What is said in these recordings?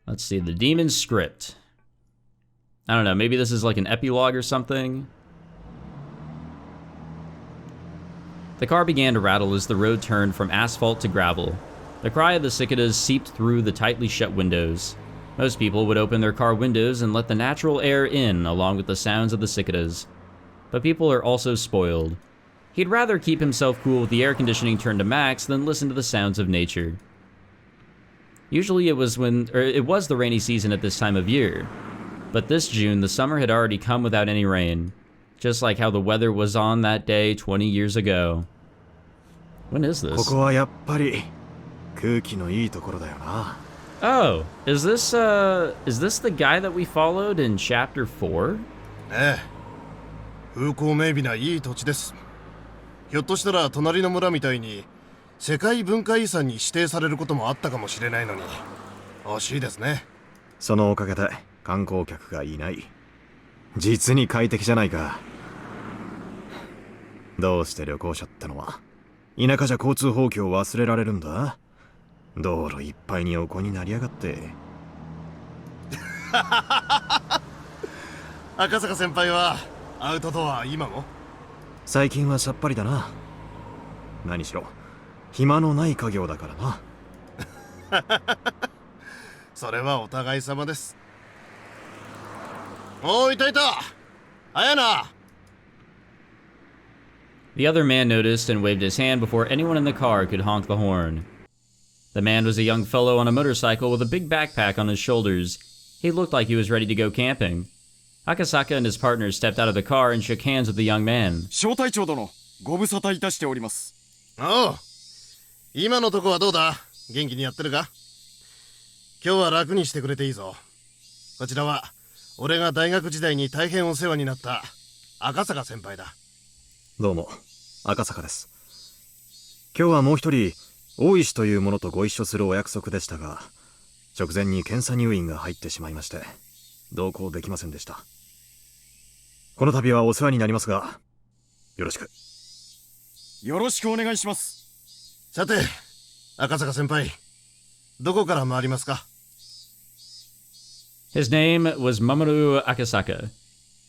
Let's see, the demon's script. I don't know, maybe this is like an epilogue or something. The car began to rattle as the road turned from asphalt to gravel. The cry of the cicadas seeped through the tightly shut windows. Most people would open their car windows and let the natural air in along with the sounds of the cicadas. But people are also spoiled. He'd rather keep himself cool with the air conditioning turned to max than listen to the sounds of nature. Usually it was the rainy season at this time of year. But this June, the summer had already come without any rain. Just like how the weather was on that day 20 years ago. When is this? Oh, is this the guy that we followed in chapter 4? 風光明媚ないい土地です。ひょっとしたら隣の村みたいに世界文化遺産に指定されることもあったかもしれないのに惜しいですね。そのおかげで観光客がいない。実に快適じゃないか。どうして旅行者ってのは田舎じゃ交通法規を忘れられるんだ。道路いっぱいに横になりやがって。赤坂先輩はアウトドア今も？最近はさっぱりだな。何しろ暇のない家業だからな。それはお互い様です。おー、いたいた。あやな。The other man noticed and waved his hand before anyone in the car could honk the horn. The man was a young fellow on a motorcycle with a big backpack on his shoulders. He looked like he was ready to go camping. Akasaka and his partner stepped out of the car and shook hands with the young man. 小隊長殿、ご無沙汰いたしております。おう、今のとこはどうだ？元気にやってるか？今日は楽にしてくれていいぞ。こちらは俺が大学時代に大変お世話になった赤坂先輩だ。どうも、赤坂です。今日はもう一人大石という者とご一緒するお約束でしたが、直前に検査入院が入ってしまいまして同行できませんでした。この度はお世話になりますが、よろしく。よろしくお願いします。さて、赤坂先輩、どこから回りますか？ His name was Mamoru Akasaka.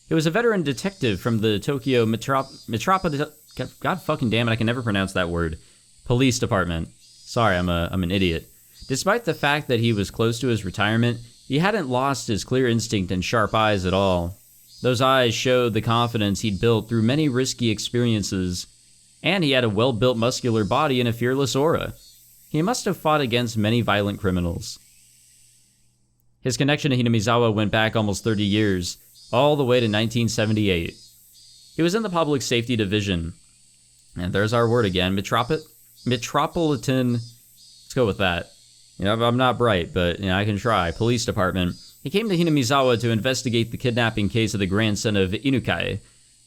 He was a veteran detective from the Tokyo Metropolitan... God fucking damn it, I can never pronounce that word. Police department. Sorry, I'm an idiot. Despite the fact that he was close to his retirement, he hadn't lost his clear instinct and sharp eyes at all. Those eyes showed the confidence he'd built through many risky experiences, and he had a well-built muscular body and a fearless aura. He must have fought against many violent criminals. His connection to Hinamizawa went back almost 30 years, all the way to 1978. He was in the Public Safety Division, and there's our word again, Metropolitan, let's go with that. You know, I'm not bright, but I can try. Police Department. He came to Hinamizawa to investigate the kidnapping case of the grandson of Inukai,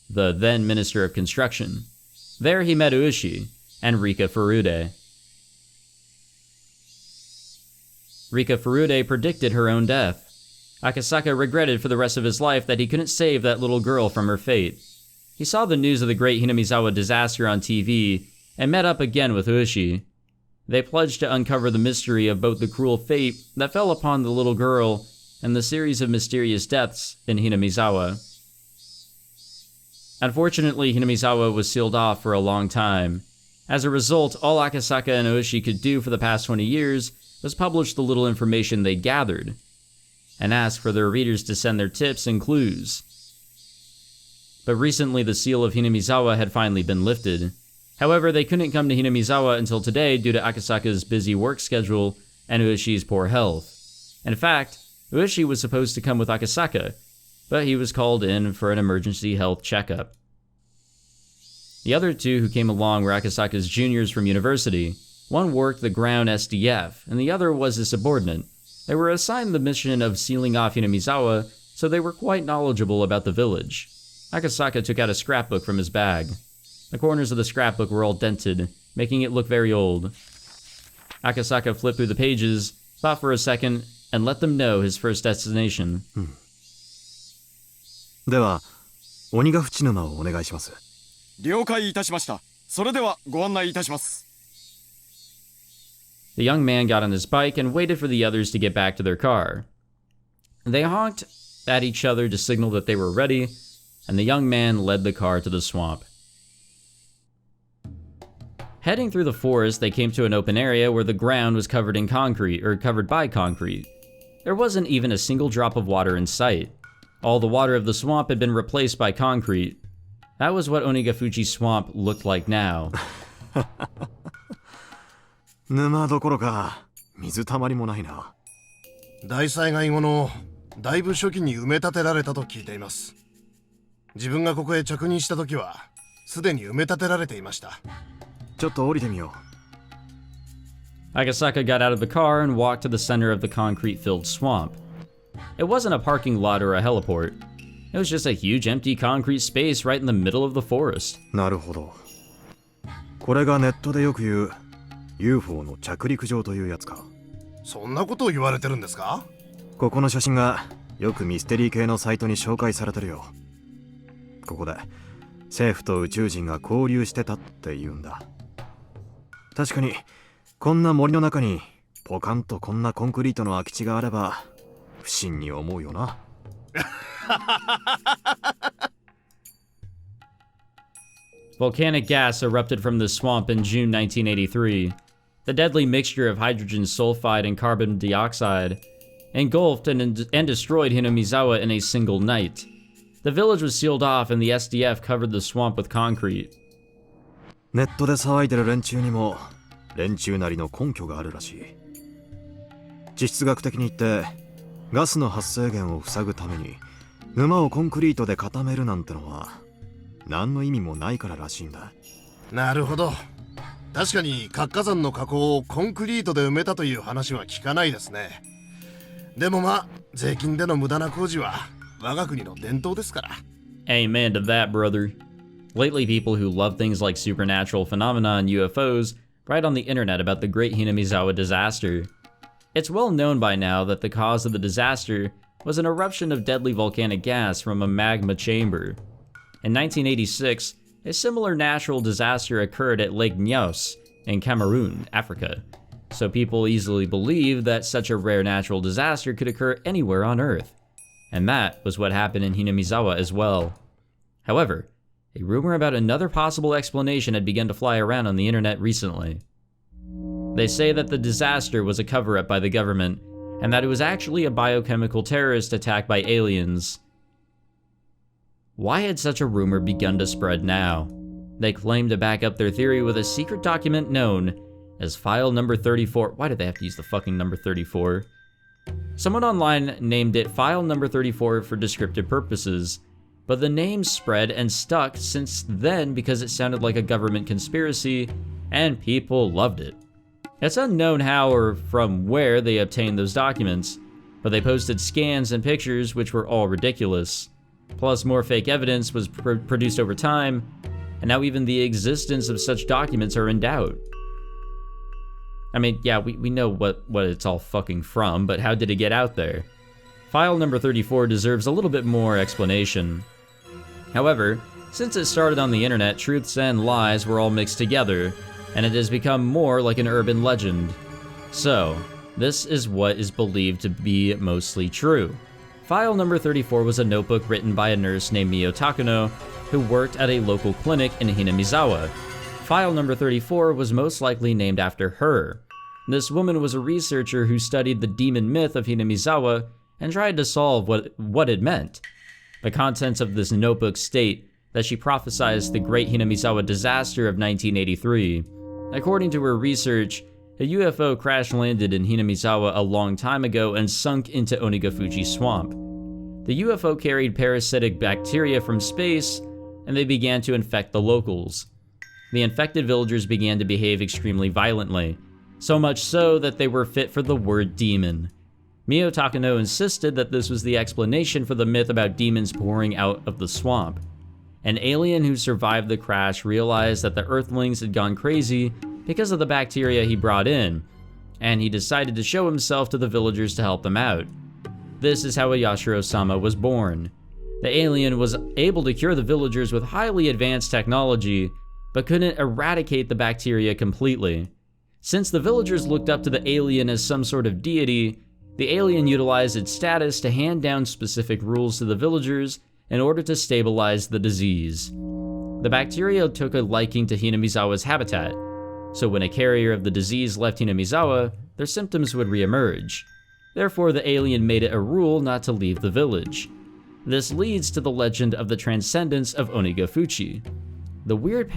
the then Minister of Construction. There he met Ueshi and Rika Furude. Rika Furude predicted her own death. Akasaka regretted for the rest of his life that he couldn't save that little girl from her fate. He saw the news of the great Hinamizawa disaster on TV and met up again with Ueshi. They pledged to uncover the mystery of both the cruel fate that fell upon the little girl and the series of mysterious deaths in Hinamizawa. Unfortunately, Hinamizawa was sealed off for a long time. As a result, all Akasaka and Ueshi could do for the past 20 years was publish the little information they'd gathered, and ask for their readers to send their tips and clues. But recently the seal of Hinamizawa had finally been lifted. However, they couldn't come to Hinamizawa until today due to Akasaka's busy work schedule and Ueshi's poor health. In fact, Ueshi was supposed to come with Akasaka, but he was called in for an emergency health checkup. The other two who came along were Akasaka's juniors from university. One worked the ground SDF, and the other was his subordinate. They were assigned the mission of sealing off Hinamizawa, so they were quite knowledgeable about the village. Akasaka took out a scrapbook from his bag. The corners of the scrapbook were all dented, making it look very old. Akasaka flipped through the pages, thought for a second, and let them know his first destination. では、鬼ヶ淵沼をお願いします。了解いたしました。それではご案内いたします。The The young man got on his bike and waited for the others to get back to their car. They honked at each other to signal that they were ready, and the young man led the car to the swamp. Heading through the forest, they came to an open area where the ground was covered by concrete. There wasn't even a single drop of water in sight. All the water of the swamp had been replaced by concrete. That was what Onigafuchi Swamp looked like now. 沼どころか水たまりもないな。大災害後のだいぶ初期に埋め立てられたと聞いています。自分がここへ着任した時はすでに埋め立てられていました。ちょっと降りてみよう。 Akasaka got out of the car and walked to the center of the concrete-filled swamp. It wasn't a parking lot or a heliport. It was just a huge empty concrete space right in the middle of the forest. なるほど。これがネットでよく言う UFO の着陸場というやつか。そんなことを言われてるんですか？ここの写真がよくミステリー系のサイトに紹介されてるよ。ここで政府と宇宙人が交流してたって言うんだ。確かにこんな森の中にポカンとこんなコンクリートの空き地があれば不審に思うよな。Volcanic gas erupted from the swamp in June 1983. The deadly mixture of hydrogen sulfide and carbon dioxide engulfed and destroyed Hinamizawa in a single night. The village was sealed off and the SDF covered the swamp with concrete. ネットで騒いでる連中にも連中なりの根拠があるらしい。地質学的に言ってガスの発生源を塞ぐために沼をコンクリートで固めるなんてのは何の意味もないかららしいんだ。なるほど。確かに活火山の火口をコンクリートで埋めたという話は聞かないですね。でもまあ税金での無駄な工事は我が国の伝統ですから。 Amen to that, brother. Lately, people who love things like supernatural phenomena and UFOs write on the internet about the Great Hinamizawa disaster. It's well known by now that the cause of the disaster was an eruption of deadly volcanic gas from a magma chamber. In 1986, a similar natural disaster occurred at Lake Nyos in Cameroon, Africa. So people easily believed that such a rare natural disaster could occur anywhere on Earth. And that was what happened in Hinamizawa as well. However, a rumor about another possible explanation had begun to fly around on the internet recently. They say that the disaster was a cover-up by the government, and that it was actually a biochemical terrorist attack by aliens. Why had such a rumor begun to spread now? They claim to back up their theory with a secret document known as File Number 34. Why did they have to use the fucking number 34? Someone online named it File Number 34 for descriptive purposes, but the name spread and stuck since then because it sounded like a government conspiracy, and people loved it. It's unknown how or from where they obtained those documents, but they posted scans and pictures which were all ridiculous. Plus, more fake evidence was produced over time, and now even the existence of such documents are in doubt. I mean, yeah, we know what it's all fucking from, but how did it get out there? File number 34 deserves a little bit more explanation. However, since it started on the internet, truths and lies were all mixed together, and it has become more like an urban legend. So, this is what is believed to be mostly true. File number 34 was a notebook written by a nurse named Mio Takano, who worked at a local clinic in Hinamizawa. File number 34 was most likely named after her. This woman was a researcher who studied the demon myth of Hinamizawa and tried to solve what it meant. The contents of this notebook state that she prophesized the Great Hinamizawa disaster of 1983. According to her research, a UFO crash-landed in Hinamizawa a long time ago and sunk into Onigafuchi Swamp. The UFO carried parasitic bacteria from space, and they began to infect the locals. The infected villagers began to behave extremely violently, so much so that they were fit for the word demon. Mio Takano insisted that this was the explanation for the myth about demons pouring out of the swamp. An alien who survived the crash realized that the Earthlings had gone crazy because of the bacteria he brought in, and he decided to show himself to the villagers to help them out. This is how Yashiro-sama was born. The alien was able to cure the villagers with highly advanced technology, but couldn't eradicate the bacteria completely. Since the villagers looked up to the alien as some sort of deity, the alien utilized its status to hand down specific rules to the villagers in order to stabilize the disease. The bacteria took a liking to Hinamizawa's habitat, so when a carrier of the disease left Hinamizawa, their symptoms would reemerge. Therefore, the alien made it a rule not to leave the village. This leads to the legend of the transcendence of Onigafuchi. The weird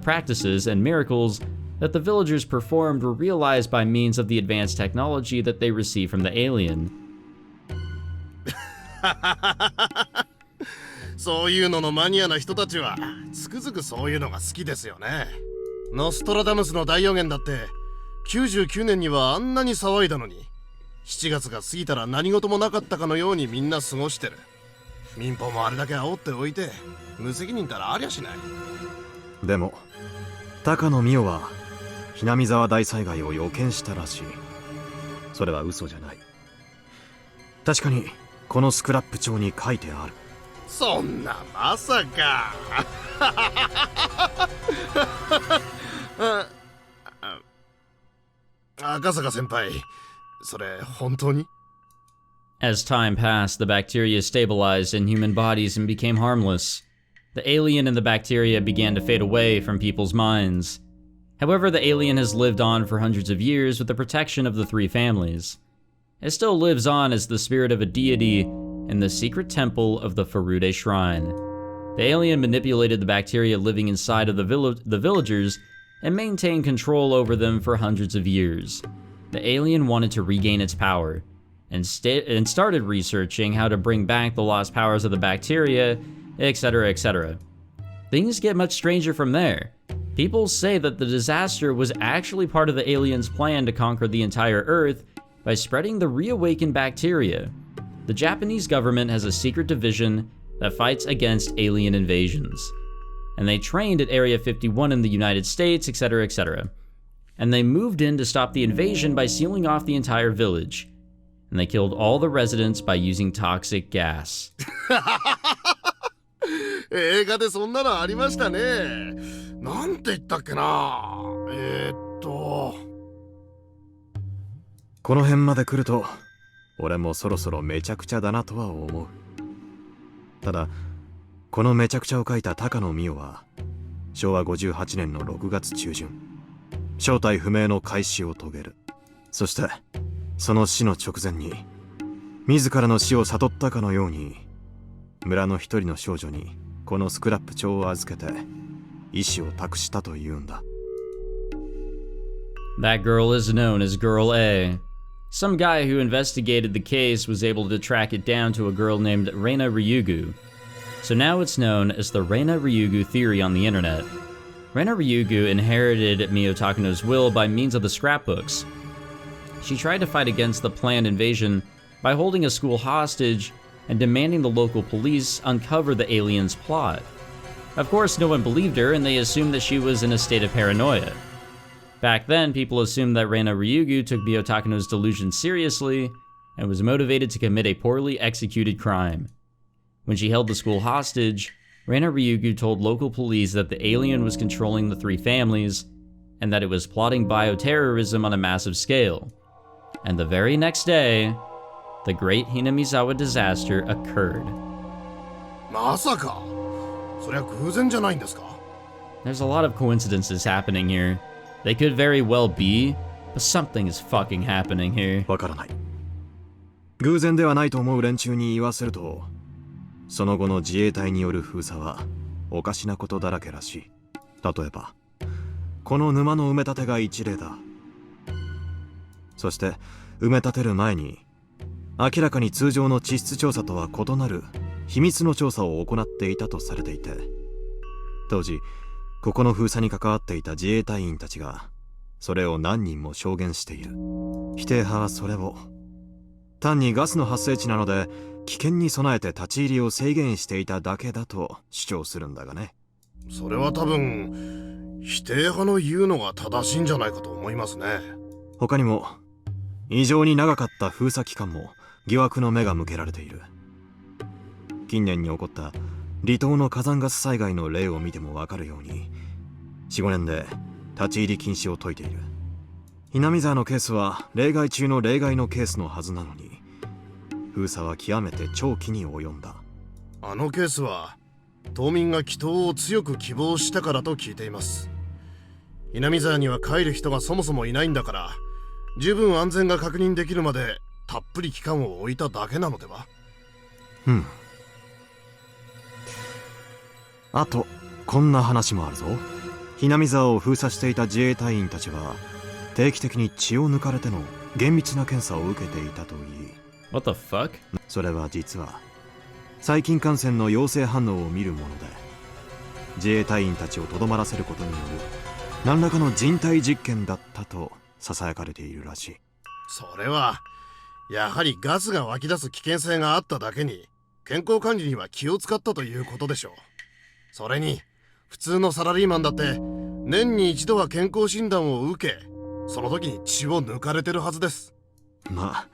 practices and miracles that the villagers performed were realized by means of the advanced technology that they received from the alien. そういうののマニアな人たちはつくづくそういうのが好きですよね。ノストラダムスの大予言だって99年にはあんなに騒いだのに、7月が過ぎたら何事もなかったかのようにみんな過ごしてる。民放もあれだけ煽っておいて無責任たらありゃしない。でも高野美代は南沢大災害を予見したらしい。それは嘘じゃない。確かにこのスクラップ帳に書いてある。そんなまさか赤坂先輩、それ本当に？ As time passed, the bacteria stabilized in human bodies and became harmless. The alien and the bacteria began to fade away from people's minds. However, the alien has lived on for hundreds of years with the protection of the three families. It still lives on as the spirit of a deity in the secret temple of the Furude Shrine. The alien manipulated the bacteria living inside of the villagers and maintained control over them for hundreds of years. The alien wanted to regain its power, and started researching how to bring back the lost powers of the bacteria, etc., etc. Things get much stranger from there. People say that the disaster was actually part of the alien's plan to conquer the entire Earth by spreading the reawakened bacteria. The Japanese government has a secret division that fights against alien invasions. And they trained at Area 51 in the United States, etc., etc. And they moved in to stop the invasion by sealing off the entire village. And they killed all the residents by using toxic gas. 映画でそんなのありましたね。なんて言ったっけな。この辺まで来ると俺もそろそろめちゃくちゃだなとは思う。ただこのめちゃくちゃを書いた高野美代は昭和58年の6月中旬、正体不明の開始を遂げる。そしてその死の直前に自らの死を悟ったかのように村の一人の少女にこのスクラップ帳を預けて意志を託したというんだ。 That girl is known as Girl A. Some guy who investigated the case was able to track it down to a girl named Rena Ryugu. So now it's known as the Rena Ryugu theory on the internet. Rena Ryugu inherited Mio Takano's will by means of the scrapbooks. She tried to fight against the planned invasion by holding a school hostage and demanding the local police uncover the alien's plot. Of course, no one believed her, and they assumed that she was in a state of paranoia. Back then, people assumed that Rena Ryugu took Mio Takano's delusion seriously and was motivated to commit a poorly executed crime. When she held the school hostage, Rena Ryugu told local police that the alien was controlling the three families and that it was plotting bioterrorism on a massive scale. And the very next day, the great Hinamizawa disaster occurred. まさか、そりゃ偶然じゃないんですか? There's a lot of coincidences happening here. They could very well be, but something is fucking happening here. わからない。偶然ではないと思う連中に言わせると、その後の自衛隊による封鎖はおかしなことだらけらしい。例えば、この沼の埋め立てが一例だ。そして埋め立てる前に明らかに通常の地質調査とは異なる秘密の調査を行っていたとされていて、当時ここの封鎖に関わっていた自衛隊員たちがそれを何人も証言している。否定派はそれを単にガスの発生地なので危険に備えて立ち入りを制限していただけだと主張するんだがね。それは多分否定派の言うのが正しいんじゃないかと思いますね。他にも異常に長かった封鎖期間も疑惑の目が向けられている。近年に起こった離島の火山ガス災害の例を見ても分かるように 4,5 年で立ち入り禁止を解いている。Hinamizawa のケースは例外中の例外のケースのはずなのに、封鎖は極めて長期に及んだ。あのケースは島民が帰島を強く希望したからと聞いています。Hinamizawaには帰る人がそもそもいないんだから、十分安全が確認できるまでたっぷり期間を置いただけなのでは。あとこんな話もあるぞ。Hinamizawaを封鎖していた自衛隊員たちは定期的に血を抜かれての厳密な検査を受けていたといい、 What the fuck? それは実は細菌感染の陽性反応を見るもので、自衛隊員たちをとどまらせることによる何らかの人体実験だったと囁かれているらしい。それはやはりガスが湧き出す危険性があっただけに、健康管理には気を使ったということでしょう。それに普通のサラリーマンだって年に一度は健康診断を受け、その時に血を抜かれてるはずです。まあ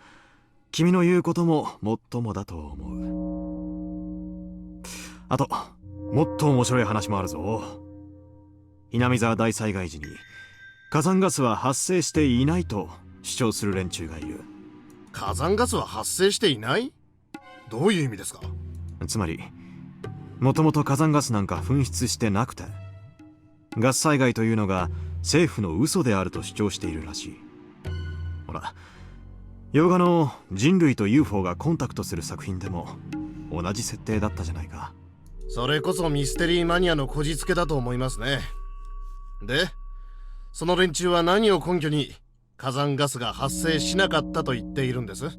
君の言うことももっともだと思う。あともっと面白い話もあるぞ。Hinamizawa大災害時に火山ガスは発生していないと主張する連中がいる。火山ガスは発生していない？どういう意味ですか？つまりもともと火山ガスなんか噴出してなくて、ガス災害というのが政府の嘘であると主張しているらしい。ほら、洋画の人類と UFO がコンタクトする作品でも同じ設定だったじゃないか。それこそミステリーマニアのこじつけだと思いますね。で、その連中は何を根拠に火山ガスが発生しなかったと言っているんです？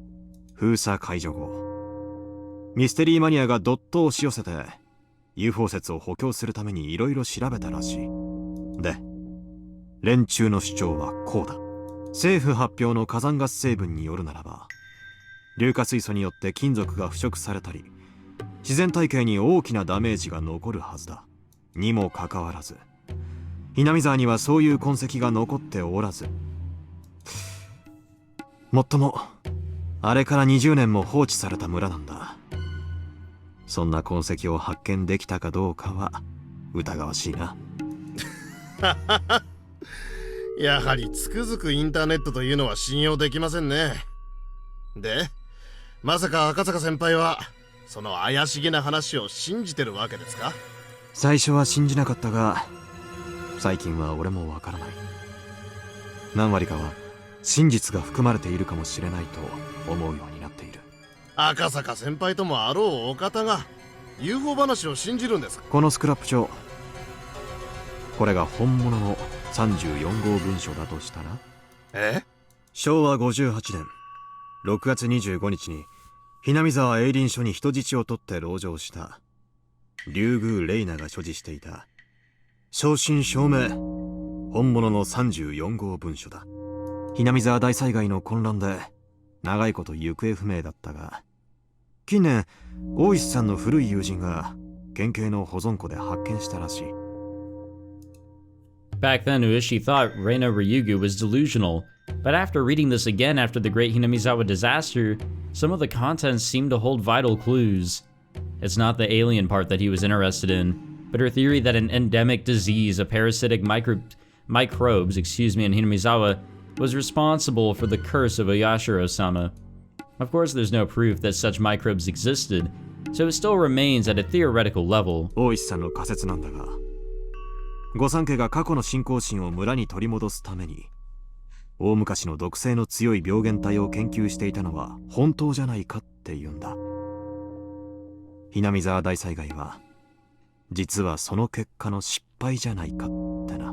封鎖解除後、ミステリーマニアがどっと押し寄せて UFO 説を補強するためにいろいろ調べたらしい。で、連中の主張はこうだ。政府発表の火山ガス成分によるならば、硫化水素によって金属が腐食されたり、自然体系に大きなダメージが残るはずだ。にもかかわらず、Hinamizawaにはそういう痕跡が残っておらず、もっともあれから20年も放置された村なんだ。そんな痕跡を発見できたかどうかは疑わしいな。やはりつくづくインターネットというのは信用できませんね。で、まさか赤坂先輩はその怪しげな話を信じてるわけですか？最初は信じなかったが、最近は俺もわからない。何割かは真実が含まれているかもしれないと思うようになっている。赤坂先輩ともあろうお方が UFO 話を信じるんですか？このスクラップ帳、これが本物の34号文書だとしたら、昭和58年6月25日にHinamizawa営林署に人質を取って籠城した竜宮レイナが所持していた正真正銘本物の34号文書だ。Hinamizawa大災害の混乱で長いこと行方不明だったが、近年大石さんの古い友人が県警の保存庫で発見したらしい。Back then, Ueshi thought Rena Ryugu was delusional, but after reading this again after the Great Hinamizawa disaster, some of the contents seemed to hold vital clues. It's not the alien part that he was interested in, but her theory that an endemic disease of parasitic microbes in Hinamizawa was responsible for the curse of Oyashiro-sama. Of course, there's no proof that such microbes existed, so it still remains at a theoretical level. 大石さんの仮説なんだが、御三家が過去の信仰心を村に取り戻すために大昔の毒性の強い病原体を研究していたのは本当じゃないかって言うんだ。Hinamizawa大災害は実はその結果の失敗じゃないかってな。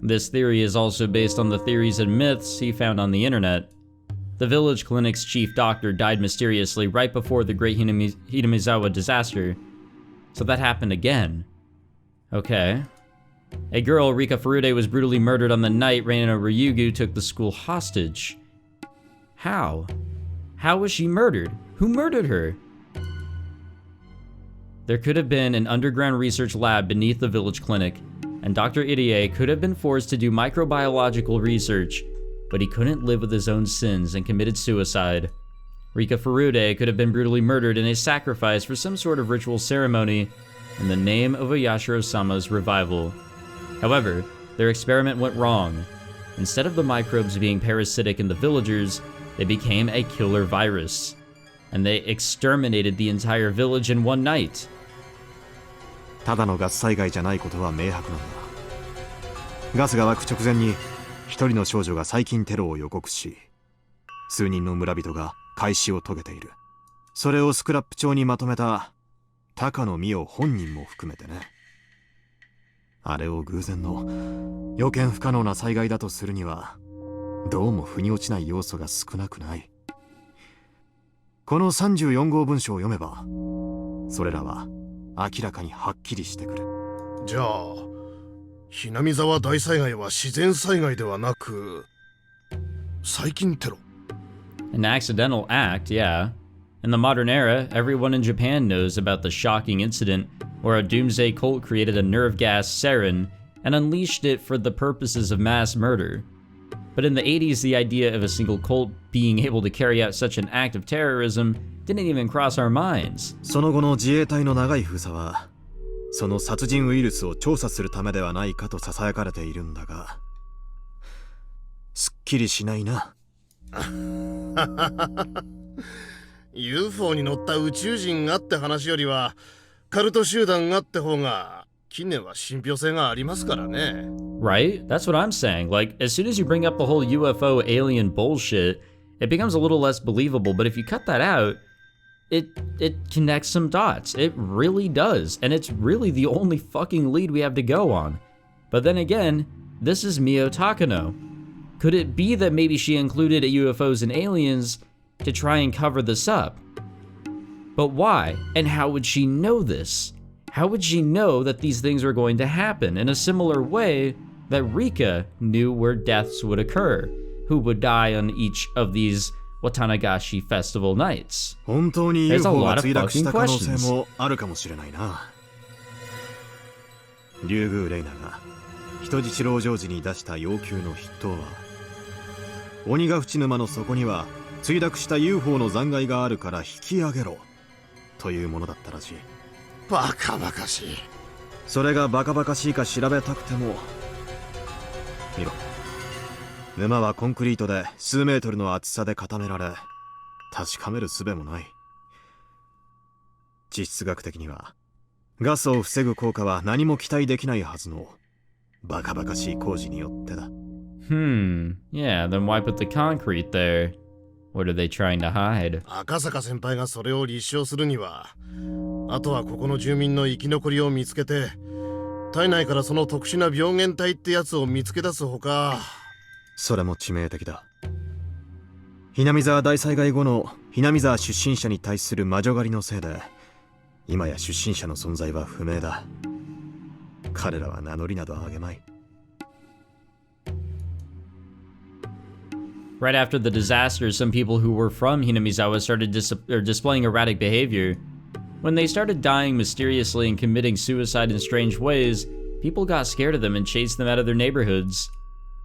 This theory is also based on the theories and myths he found on the internet. The village clinic's chief doctor died mysteriously right before the Great Hinamizawa disaster, so that happened again. Okay. A girl, Rika Furude, was brutally murdered on the night Rena Ryugu took the school hostage. How? How was she murdered? Who murdered her? There could have been an underground research lab beneath the village clinic, and Dr. Irie could have been forced to do microbiological research, but he couldn't live with his own sins and committed suicide. Rika Furude could have been brutally murdered in a sacrifice for some sort of ritual ceremony in the name of Oyashiro-sama's revival. However, their experiment went wrong, Instead of the microbes being parasitic in the villagers, they became a killer virus, and they exterminated the entire village in one night. ただのガス災害じゃないことは明白なんだ。ガスが湧く直前に一人の少女が最近テロを予告し、数人の村人が開始を遂げている。それをスクラップ帳にまとめた高野美代本人も含めてね。あれを偶然の予見不可能な災害だとするにはどうも腑に落ちない要素が少なくない。この34号文章を読めばそれらは明らかにはっきりしてくる。じゃあHinamizawa大災害は自然災害ではなく細菌テロ。 An accidental act, yeah. In the modern era, everyone in Japan knows about the shocking incident where a doomsday cult created a nerve gas sarin and unleashed it for the purposes of mass murder. But in the 80s, the idea of a single cult being able to carry out such an act of terrorism didn't even cross our minds. その後の自衛隊の長い封鎖はその殺人ウイルスを調査するためではないかと囁かれているんだが、すっきりしないな。UFO に乗った宇宙人がって話よりはカルト集団がって方が近年は信憑性がありますからね。 Right? That's what I'm saying. Like, as soon as you bring up the whole UFO alien bullshit, it becomes a little less believable, but if you cut that out, it connects some dots. It really does. And it's really the only fucking lead we have to go on. But then again, this is Mio Takano. Could it be that maybe she included UFOs and aliens to try and cover this up? But why? And how would she know this? How would she know that these things were going to happen in a similar way that Rika knew where deaths would occur, who would die on each of these Watanagashi festival nights? 本当に There's a UFO が lot of 墜落し fucking た可能性 questions. もあるかもしれないな。リュウグウレイナが人質籠城時に出した要求の筆頭は、鬼ヶ淵沼の底には墜落した UFO の残骸があるから引き上げろというものだったらしい。バカバカしい。それがバカバカしいか調べたくても、見ろ、沼はコンクリートで数メートルの厚さで固められ、確かめる術もない。地質学的にはガスを防ぐ効果は何も期待できないはずのバカバカしい工事によってだ。Yeah, then why put the concrete there? What are they trying to hide? 赤坂先輩がそれを立証するには、あとはここの住民の生き残りを見つけて、体内からその特殊な病原体ってやつを見つけ出すほか。それも致命的だ。Hinamizawa大災害後のHinamizawa出身者に対する魔女狩りのせいで、今や出身者の存在は不明だ。彼らは名乗りなどあげまい。Right after the disaster, some people who were from Hinamizawa started displaying erratic behavior. When they started dying mysteriously and committing suicide in strange ways, people got scared of them and chased them out of their neighborhoods.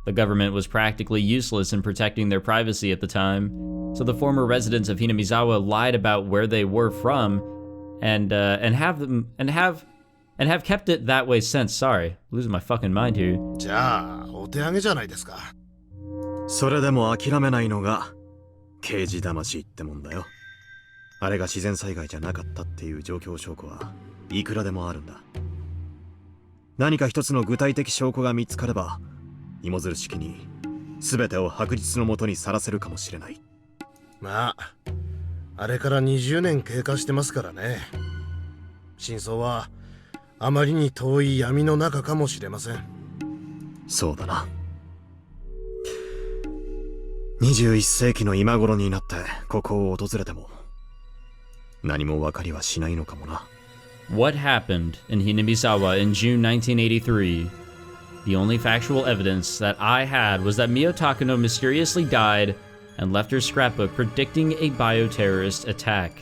The government was practically useless in protecting their privacy at the time, so the former residents of Hinamizawa lied about where they were from, and have kept it that way since. Sorry, losing my fucking mind here. じゃあお手上げじゃないですか。それでも諦めないのが刑事魂ってもんだよ。あれが自然災害じゃなかったっていう状況証拠はいくらでもあるんだ。何か一つの具体的証拠が見つかれば、芋づる式に全てを白日のもとにさらせるかもしれない。まあ、あれから20年経過してますからね。真相はあまりに遠い闇の中かもしれません。そうだな。21世紀の今頃になってここを訪れても何も分かりはしないのかもな。What happened in Hinamizawa in June 1983? The only factual evidence that I had was that Mio Takano mysteriously died and left her scrapbook predicting a bioterrorist attack.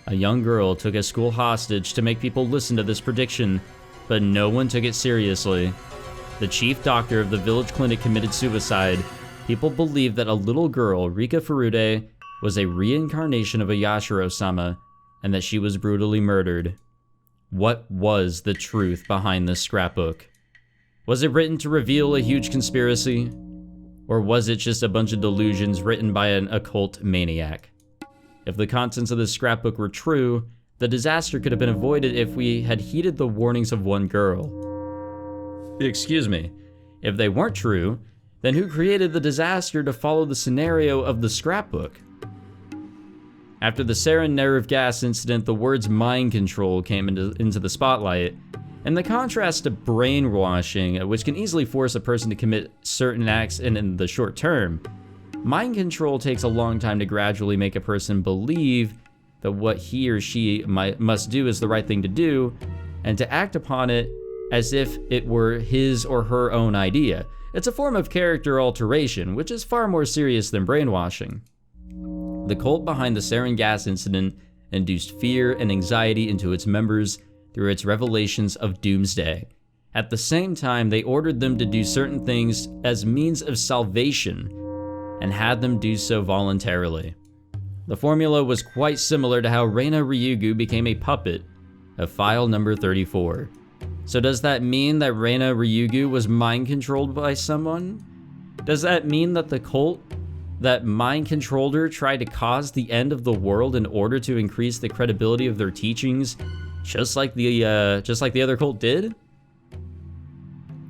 A young girl took a school hostage to make people listen to this prediction, but no one took it seriously. The chief doctor of the village clinic committed suicide. People believed that a little girl, Rika Furude, was a reincarnation of a Yashiro-sama, and that she was brutally murdered. What was the truth behind this scrapbook? Was it written to reveal a huge conspiracy? Or was it just a bunch of delusions written by an occult maniac? If the contents of this scrapbook were true, the disaster could have been avoided if we had heeded the warnings of one girl. Excuse me. If they weren't true, then who created the disaster to follow the scenario of the scrapbook? After the sarin nerve gas incident, the words mind control came into the spotlight, and the contrast to brainwashing, which can easily force a person to commit certain acts in the short term. Mind control takes a long time to gradually make a person believe that what he or she must do is the right thing to do, and to act upon it as if it were his or her own idea. It's a form of character alteration, which is far more serious than brainwashing. The cult behind the sarin gas incident induced fear and anxiety into its members through its revelations of doomsday. At the same time, they ordered them to do certain things as means of salvation and had them do so voluntarily. The formula was quite similar to how Rena Ryugu became a puppet of file number 34. So does that mean that Rena Ryugu was mind-controlled by someone? Does that mean that the cult that mind-controlled her tried to cause the end of the world in order to increase the credibility of their teachings, just like the other cult did?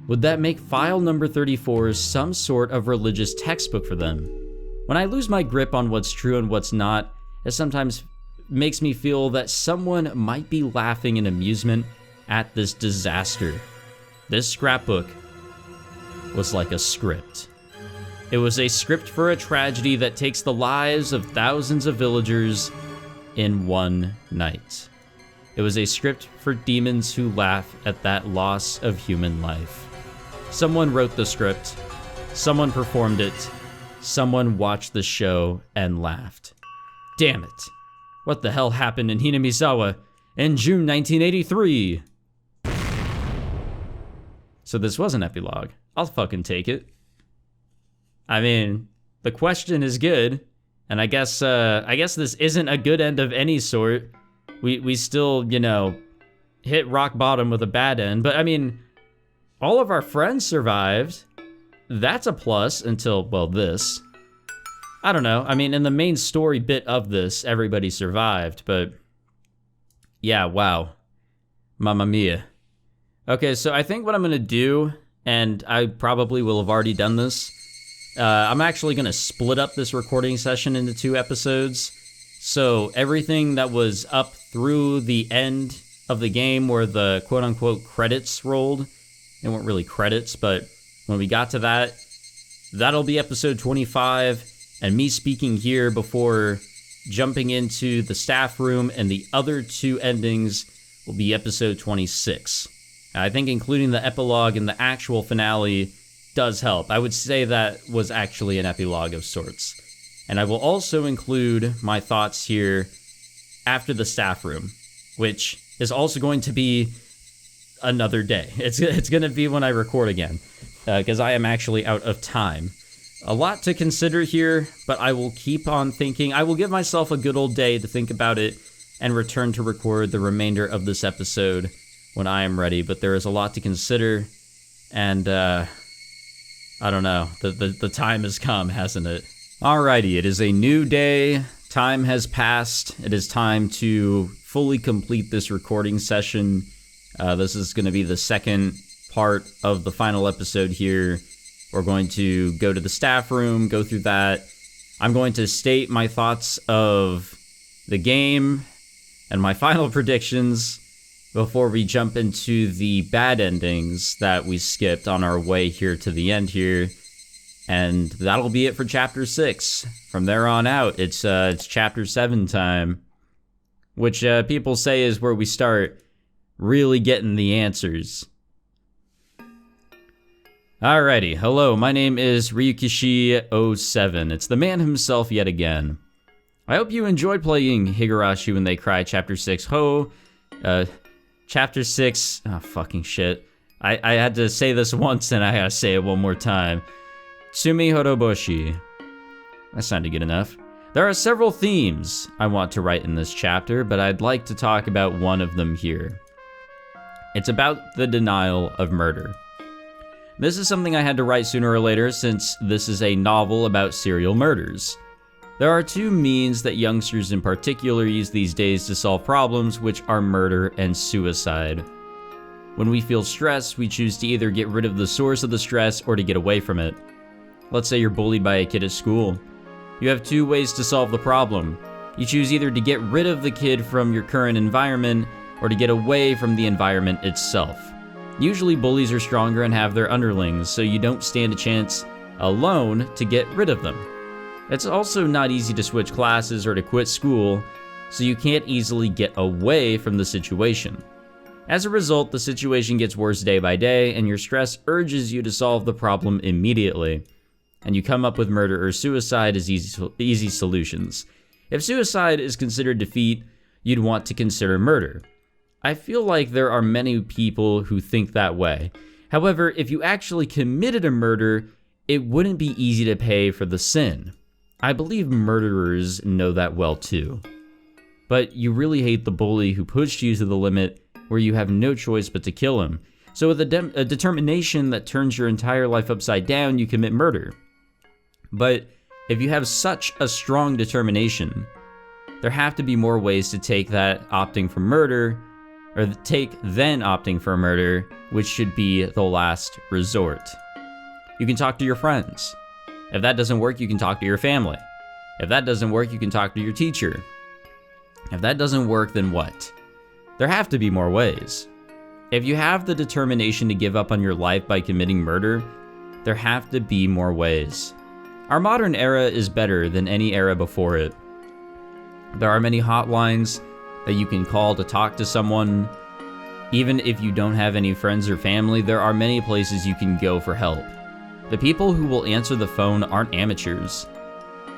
Would that make file number 34 some sort of religious textbook for them? When I lose my grip on what's true and what's not, it sometimes makes me feel that someone might be laughing in amusement at this disaster. This scrapbook was like a script. It was a script for a tragedy that takes the lives of thousands of villagers in one night. It was a script for demons who laugh at that loss of human life. Someone wrote the script, someone performed it, someone watched the show and laughed. Damn it. What the hell happened in Hinamizawa in June 1983? So this was an epilogue. I'll fucking take it. I mean, the question is good, and I guess this isn't a good end of any sort. We still, hit rock bottom with a bad end, but I mean, all of our friends survived. That's a plus until, well, this. I don't know. I mean, in the main story bit of this, everybody survived, but yeah, wow. Mamma mia. Okay, so I think what I'm gonna do, and I probably will have already done this, I'm actually gonna split up this recording session into 2 episodes. So everything that was up through the end of the game where the quote-unquote credits rolled, they weren't really credits, but when we got to that, that'll be episode 25, and me speaking here before jumping into the staff room and the other 2 endings will be episode 26. I think including the epilogue and the actual finale does help. I would say that was actually an epilogue of sorts. And I will also include my thoughts here after the staff room, which is also going to be another day. It's going to be when I record again, because I am actually out of time. A lot to consider here, but I will keep on thinking. I will give myself a good old day to think about it and return to record the remainder of this episode when I am ready. But there is a lot to consider, and I don't know. The time has come, hasn't it? Alrighty, it is a new day. Time has passed. It is time to fully complete this recording session. This is going to be the second part of the final episode here. We're going to go to the staff room, go through that. I'm going to state my thoughts of the game and my final predictions before we jump into the bad endings that we skipped on our way here to the end here. And that'll be it for Chapter 6. From there on out, it's Chapter 7 time, which people say is where we start really getting the answers. Alrighty, hello, my name is Ryukishi07. It's the man himself yet again. I hope you enjoyed playing Higurashi When They Cry Chapter 6. Chapter 6, oh fucking shit. I had to say this once and I gotta say it one more time. Tsumihoroboshi. That sounded good enough. There are several themes I want to write in this chapter, but I'd like to talk about one of them here. It's about the denial of murder. This is something I had to write sooner or later since this is a novel about serial murders. There are two means that youngsters in particular use these days to solve problems, which are murder and suicide. When we feel stress, we choose to either get rid of the source of the stress or to get away from it. Let's say you're bullied by a kid at school. You have two ways to solve the problem. You choose either to get rid of the kid from your current environment or to get away from the environment itself. Usually bullies are stronger and have their underlings, so you don't stand a chance alone to get rid of them. It's also not easy to switch classes or to quit school, so you can't easily get away from the situation. As a result, the situation gets worse day by day, and your stress urges you to solve the problem immediately. And you come up with murder or suicide as easy solutions. If suicide is considered defeat, you'd want to consider murder. I feel like there are many people who think that way. However, if you actually committed a murder, it wouldn't be easy to pay for the sin. I believe murderers know that well too. But you really hate the bully who pushed you to the limit where you have no choice but to kill him. So with a determination that turns your entire life upside down, you commit murder. But if you have such a strong determination, there have to be more ways to take that opting for murder, or take then opting for murder, which should be the last resort. You can talk to your friends. If that doesn't work, you can talk to your family. If that doesn't work, you can talk to your teacher. If that doesn't work, then what? There have to be more ways. If you have the determination to give up on your life by committing murder, there have to be more ways. Our modern era is better than any era before it. There are many hotlines that you can call to talk to someone. Even if you don't have any friends or family, there are many places you can go for help. The people who will answer the phone aren't amateurs.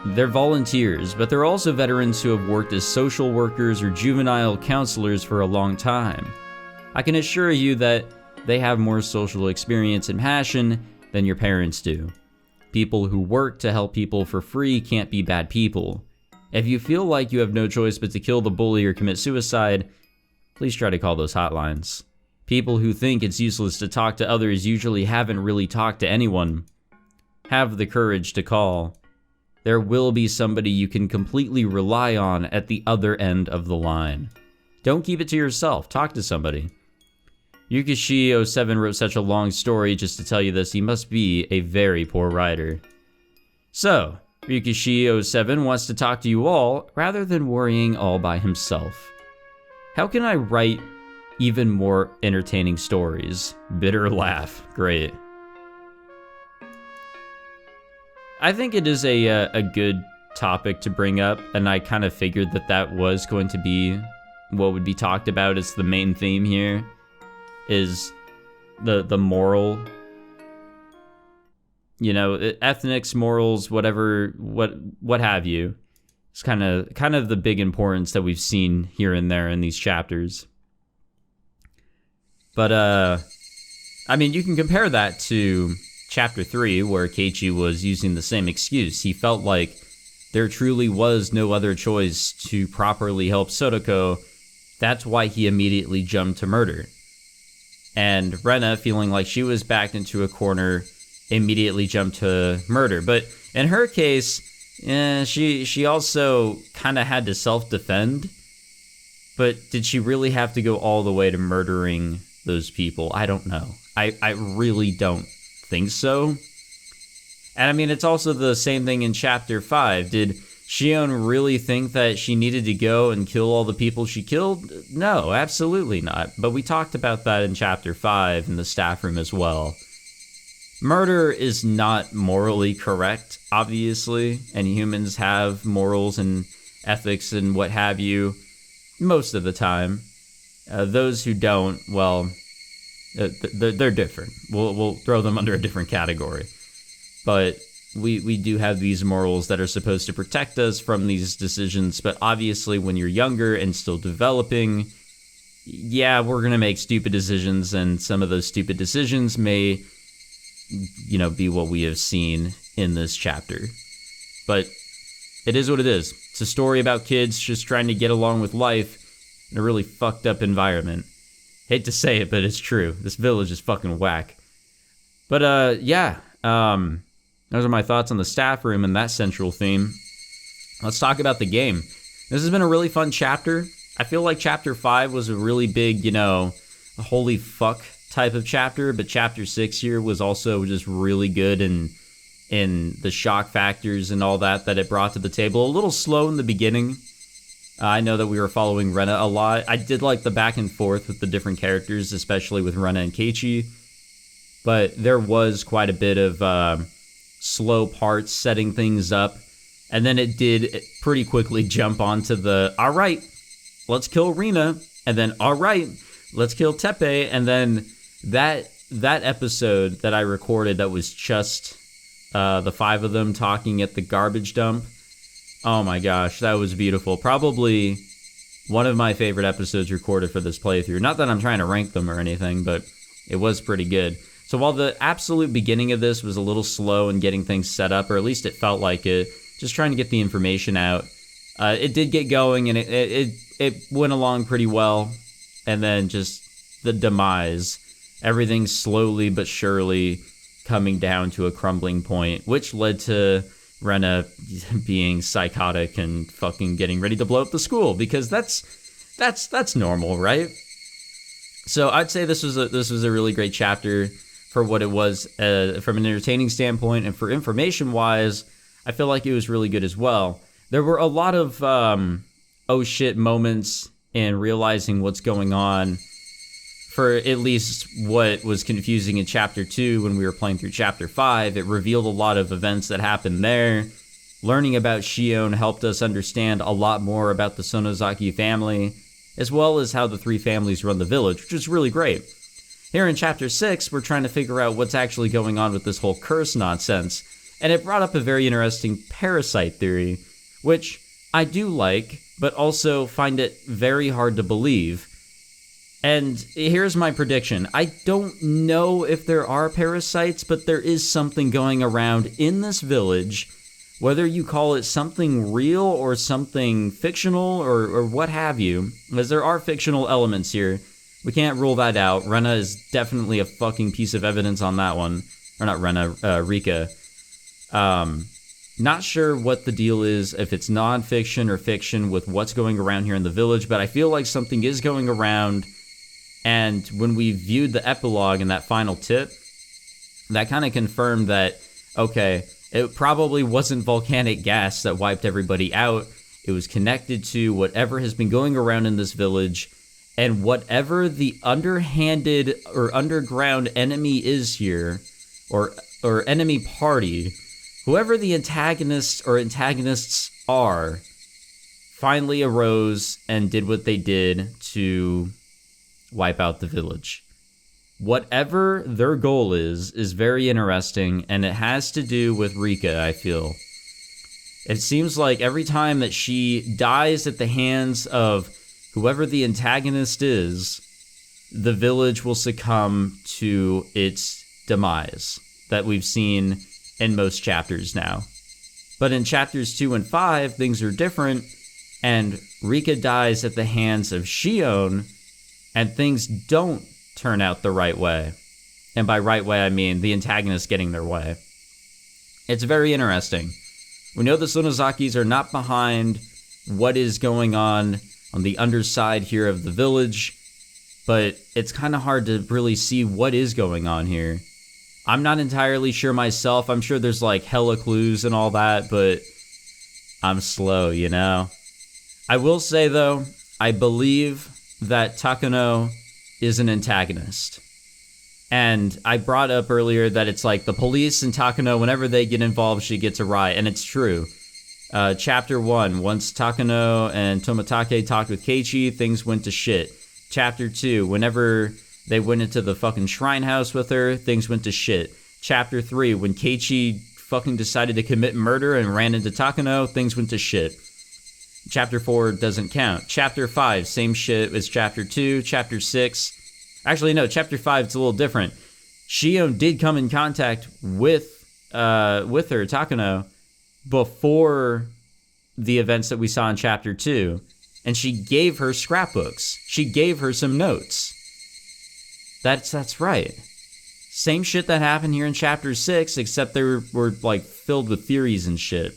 They're volunteers, but they're also veterans who have worked as social workers or juvenile counselors for a long time. I can assure you that they have more social experience and passion than your parents do. People who work to help people for free can't be bad people. If you feel like you have no choice but to kill the bully or commit suicide, please try to call those hotlines. People who think it's useless to talk to others usually haven't really talked to anyone. Have the courage to call. There will be somebody you can completely rely on at the other end of the line. Don't keep it to yourself. Talk to somebody. Higurashi 07 wrote such a long story just to tell you this. He must be a very poor writer. So, Higurashi 07 wants to talk to you all rather than worrying all by himself. How can I write even more entertaining stories? Bitter laugh. Great. I think it is a good topic to bring up, and I kind of figured that was going to be what would be talked about as the main theme here, is the moral, you know, ethics, morals, whatever, what have you. It's kind of the big importance that we've seen here and there in these chapters. But I mean, you can compare that to Chapter 3, where Keiichi was using the same excuse. He felt like there truly was no other choice to properly help Sodoko. That's why he immediately jumped to murder. And Rena, feeling like she was backed into a corner, immediately jumped to murder. But in her case, she also kind of had to self-defend. But did she really have to go all the way to murdering those people? I don't know. I really don't think so. And I mean, it's also the same thing in Chapter 5. Did Shion really think that she needed to go and kill all the people she killed? No, absolutely not. But we talked about that in Chapter 5 in the staff room as well. Murder is not morally correct, obviously, and humans have morals and ethics and what have you most of the time. Those who don't, well, they're different. We'll throw them under a different category. But we do have these morals that are supposed to protect us from these decisions, but obviously when you're younger and still developing, yeah, we're going to make stupid decisions, and some of those stupid decisions may, you know, be what we have seen in this chapter. But it is what it is. It's a story about kids just trying to get along with life in a really fucked up environment. Hate to say it, but it's true. This village is fucking whack. But yeah, those are my thoughts on the staff room and that central theme. Let's talk about the game. This has been a really fun chapter. I feel like chapter 5 was a really big, a holy fuck type of chapter, but chapter 6 here was also just really good in the shock factors and all that it brought to the table. A little slow in the beginning. I know that we were following Rena a lot. I did like the back and forth with the different characters, especially with Rena and Keiichi. But there was quite a bit of slow parts setting things up. And then it did pretty quickly jump onto the, all right, let's kill Rena. And then, all right, let's kill Teppei. And then that episode that I recorded that was just the 5 of them talking at the garbage dump. Oh my gosh, that was beautiful. Probably one of my favorite episodes recorded for this playthrough. Not that I'm trying to rank them or anything, but it was pretty good. So while the absolute beginning of this was a little slow in getting things set up, or at least it felt like it, just trying to get the information out, it did get going and it went along pretty well. And then just the demise, everything slowly but surely coming down to a crumbling point, which led to Rena being psychotic and fucking getting ready to blow up the school, because that's normal, right? So I'd say this was a really great chapter for what it was from an entertaining standpoint, and for information wise, I feel like it was really good as well. There were a lot of oh shit moments in realizing what's going on, for at least what was confusing in Chapter 2 when we were playing through Chapter 5. It revealed a lot of events that happened there. Learning about Shion helped us understand a lot more about the Sonozaki family, as well as how the 3 families run the village, which is really great. Here in Chapter 6, we're trying to figure out what's actually going on with this whole curse nonsense, and it brought up a very interesting parasite theory, which I do like, but also find it very hard to believe. And here's my prediction. I don't know if there are parasites, but there is something going around in this village, whether you call it something real or something fictional or what have you, because there are fictional elements here. We can't rule that out. Rena is definitely a fucking piece of evidence on that one. Or not Rena, Rika. Not sure what the deal is, if it's non-fiction or fiction with what's going around here in the village, but I feel like something is going around. And when we viewed the epilogue and that final tip, that kind of confirmed that, okay, it probably wasn't volcanic gas that wiped everybody out. It was connected to whatever has been going around in this village, and whatever the underhanded or underground enemy is here, or enemy party, whoever the antagonists or antagonists are, finally arose and did what they did to wipe out the village. Whatever their goal is very interesting, and it has to do with Rika, I feel. It seems like every time that she dies at the hands of whoever the antagonist is, the village will succumb to its demise that we've seen in most chapters now. But in chapters 2 and 5, things are different, and Rika dies at the hands of Shion, and things don't turn out the right way. And by right way, I mean the antagonist getting their way. It's very interesting. We know the Sonozakis are not behind what is going on the underside here of the village, but it's kind of hard to really see what is going on here. I'm not entirely sure myself. I'm sure there's like hella clues and all that, but I'm slow, you know? I will say though, I believe that Takano is an antagonist. And I brought up earlier that it's like the police and Takano, whenever they get involved, she gets awry, and it's true. Chapter 1, once Takano and Tomitake talked with Keiichi, things went to shit. Chapter 2, whenever they went into the fucking shrine house with her, things went to shit. Chapter 3, when Keiichi fucking decided to commit murder and ran into Takano, things went to shit. Chapter 4 doesn't count. Chapter 5, same shit as Chapter 2. Chapter 6, actually no, Chapter 5 it's a little different. Shion did come in contact with her, Takano, before the events that we saw in Chapter 2, and she gave her scrapbooks. She gave her some notes. That's right. Same shit that happened here in Chapter 6, except they were like filled with theories and shit.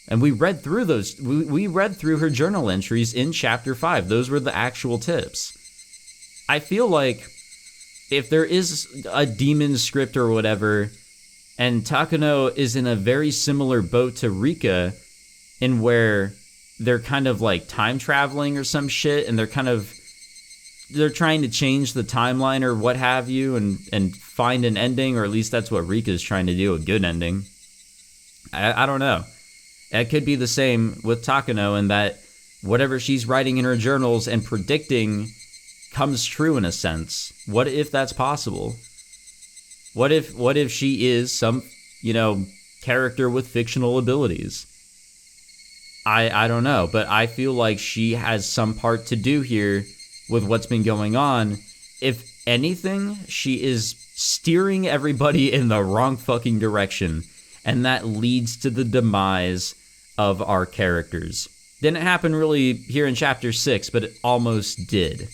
And we read through those. We read through her journal entries in Chapter 5. Those were the actual tips. I feel like if there is a demon script or whatever, and Takano is in a very similar boat to Rika, in where they're kind of like time traveling or some shit, and they're trying to change the timeline or what have you, and find an ending, or at least that's what Rika's trying to do, a good ending. I don't know. It could be the same with Takano, in that whatever she's writing in her journals and predicting comes true in a sense. What if that's possible? What if she is some, character with fictional abilities? I don't know, but I feel like she has some part to do here with what's been going on. If anything, she is steering everybody in the wrong fucking direction, and that leads to the demise of our characters. Didn't happen really here in Chapter 6, but it almost did.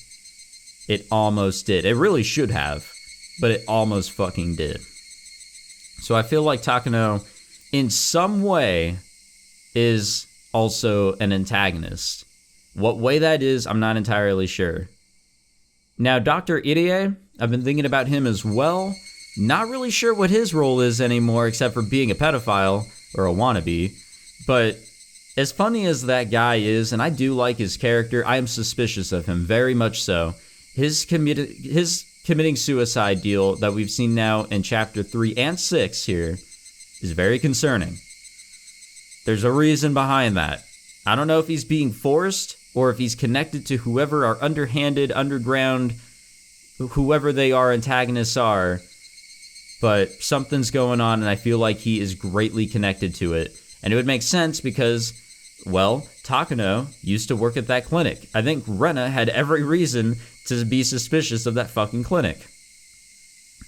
It almost did. It really should have, but it almost fucking did. So I feel like Takano, in some way, is also an antagonist. What way that is, I'm not entirely sure. Now, Dr. Irie, I've been thinking about him as well. Not really sure what his role is anymore, except for being a pedophile, or a wannabe. But as funny as that guy is, and I do like his character, I am suspicious of him, very much so. His committing suicide deal that we've seen now in Chapter 3 and 6 here is very concerning. There's a reason behind that. I don't know if he's being forced, or if he's connected to whoever our underhanded, underground, whoever they are, antagonists are. But something's going on, and I feel like he is greatly connected to it. And it would make sense because, well, Takano used to work at that clinic. I think Rena had every reason to be suspicious of that fucking clinic.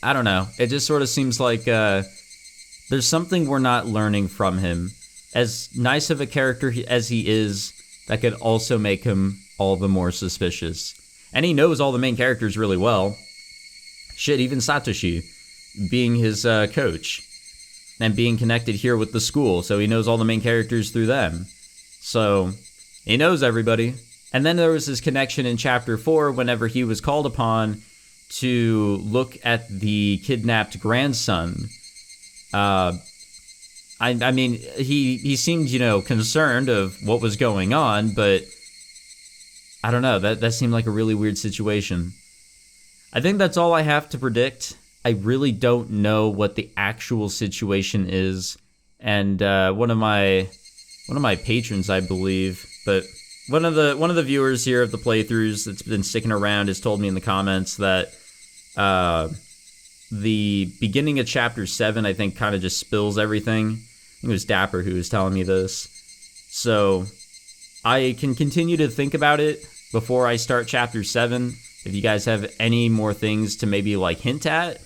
I don't know. It just sort of seems like there's something we're not learning from him. As nice of a character as he is, that could also make him all the more suspicious. And he knows all the main characters really well. Shit, even Satoshi, being his coach, and being connected here with the school, so he knows all the main characters through them. So, he knows everybody. And then there was his connection in Chapter 4, whenever he was called upon to look at the kidnapped grandson. I mean, he seemed, concerned of what was going on, but I don't know, that seemed like a really weird situation. I think that's all I have to predict. I really don't know what the actual situation is, and one of my patrons, I believe, but one of the viewers here of the playthroughs that's been sticking around has told me in the comments that the beginning of Chapter 7, I think, kind of just spills everything. I think it was Dapper who was telling me this. So I can continue to think about it before I start Chapter 7. If you guys have any more things to maybe hint at,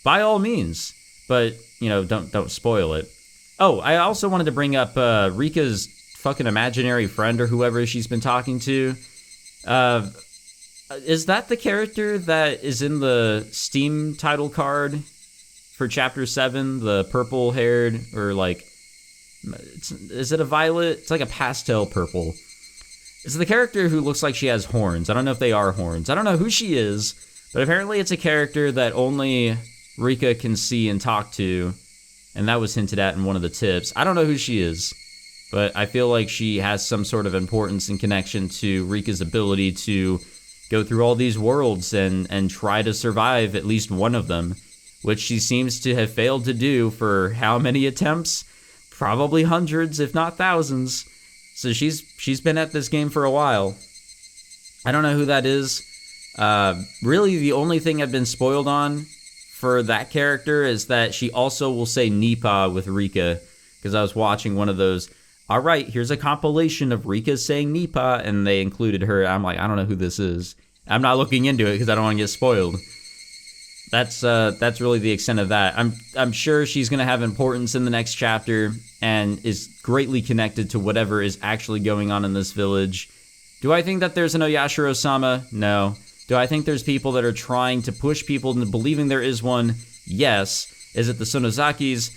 by all means. But, don't spoil it. Oh, I also wanted to bring up Rika's fucking imaginary friend, or whoever she's been talking to. Is that the character that is in the Steam title card for Chapter 7? The purple-haired, or is it a violet? It's like a pastel purple. It's the character who looks like she has horns. I don't know if they are horns. I don't know who she is, but apparently it's a character that only Rika can see and talk to, and that was hinted at in one of the tips. I don't know who she is, but I feel like she has some sort of importance and connection to Rika's ability to go through all these worlds and try to survive at least one of them, which she seems to have failed to do for how many attempts? Probably hundreds, if not thousands. So she's been at this game for a while. I don't know who that is. Really, the only thing I've been spoiled on for that character is that she also will say Nipa with Rika, because I was watching one of those, all right, here's a compilation of Rika saying Nipa, and they included her. I'm like, I don't know who this is. I'm not looking into it because I don't want to get spoiled. That's really the extent of that. I'm sure she's going to have importance in the next chapter and is greatly connected to whatever is actually going on in this village. Do I think that there's an Oyashiro-sama? No. Do I think there's people that are trying to push people into believing there is one? Yes. Is it the Sonozakis?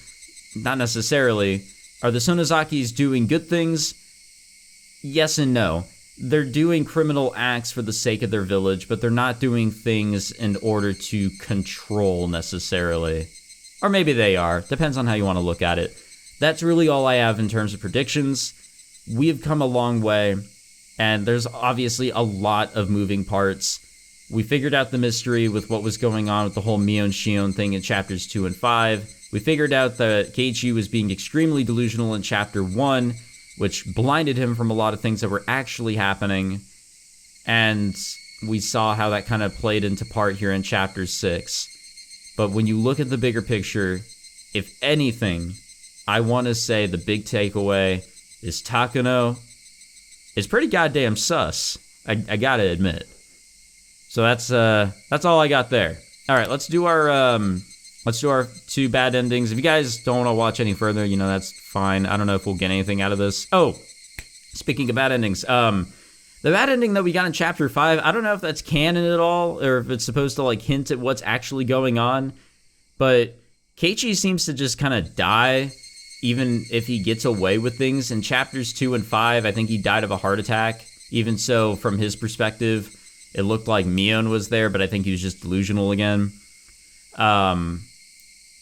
Not necessarily. Are the Sonozakis doing good things? Yes and no. They're doing criminal acts for the sake of their village, but they're not doing things in order to control necessarily. Or maybe they are. Depends on how you want to look at it. That's really all I have in terms of predictions. We have come a long way, and there's obviously a lot of moving parts. We figured out the mystery with what was going on with the whole Mion Shion thing in chapters 2 and 5. We figured out that Keiichi was being extremely delusional in chapter 1, which blinded him from a lot of things that were actually happening. And we saw how that kind of played into part here in chapter 6. But when you look at the bigger picture, if anything, I want to say the big takeaway is Takano is pretty goddamn sus. I gotta admit. So that's all I got there. All right, let's do our 2 bad endings. If you guys don't want to watch any further, that's fine. I don't know if we'll get anything out of this. Oh, speaking of bad endings, the bad ending that we got in chapter 5, I don't know if that's canon at all, or if it's supposed to hint at what's actually going on, but Keiichi seems to just kind of die, even if he gets away with things. In chapters 2 and 5, I think he died of a heart attack. Even so, from his perspective, it looked like Mion was there, but I think he was just delusional again.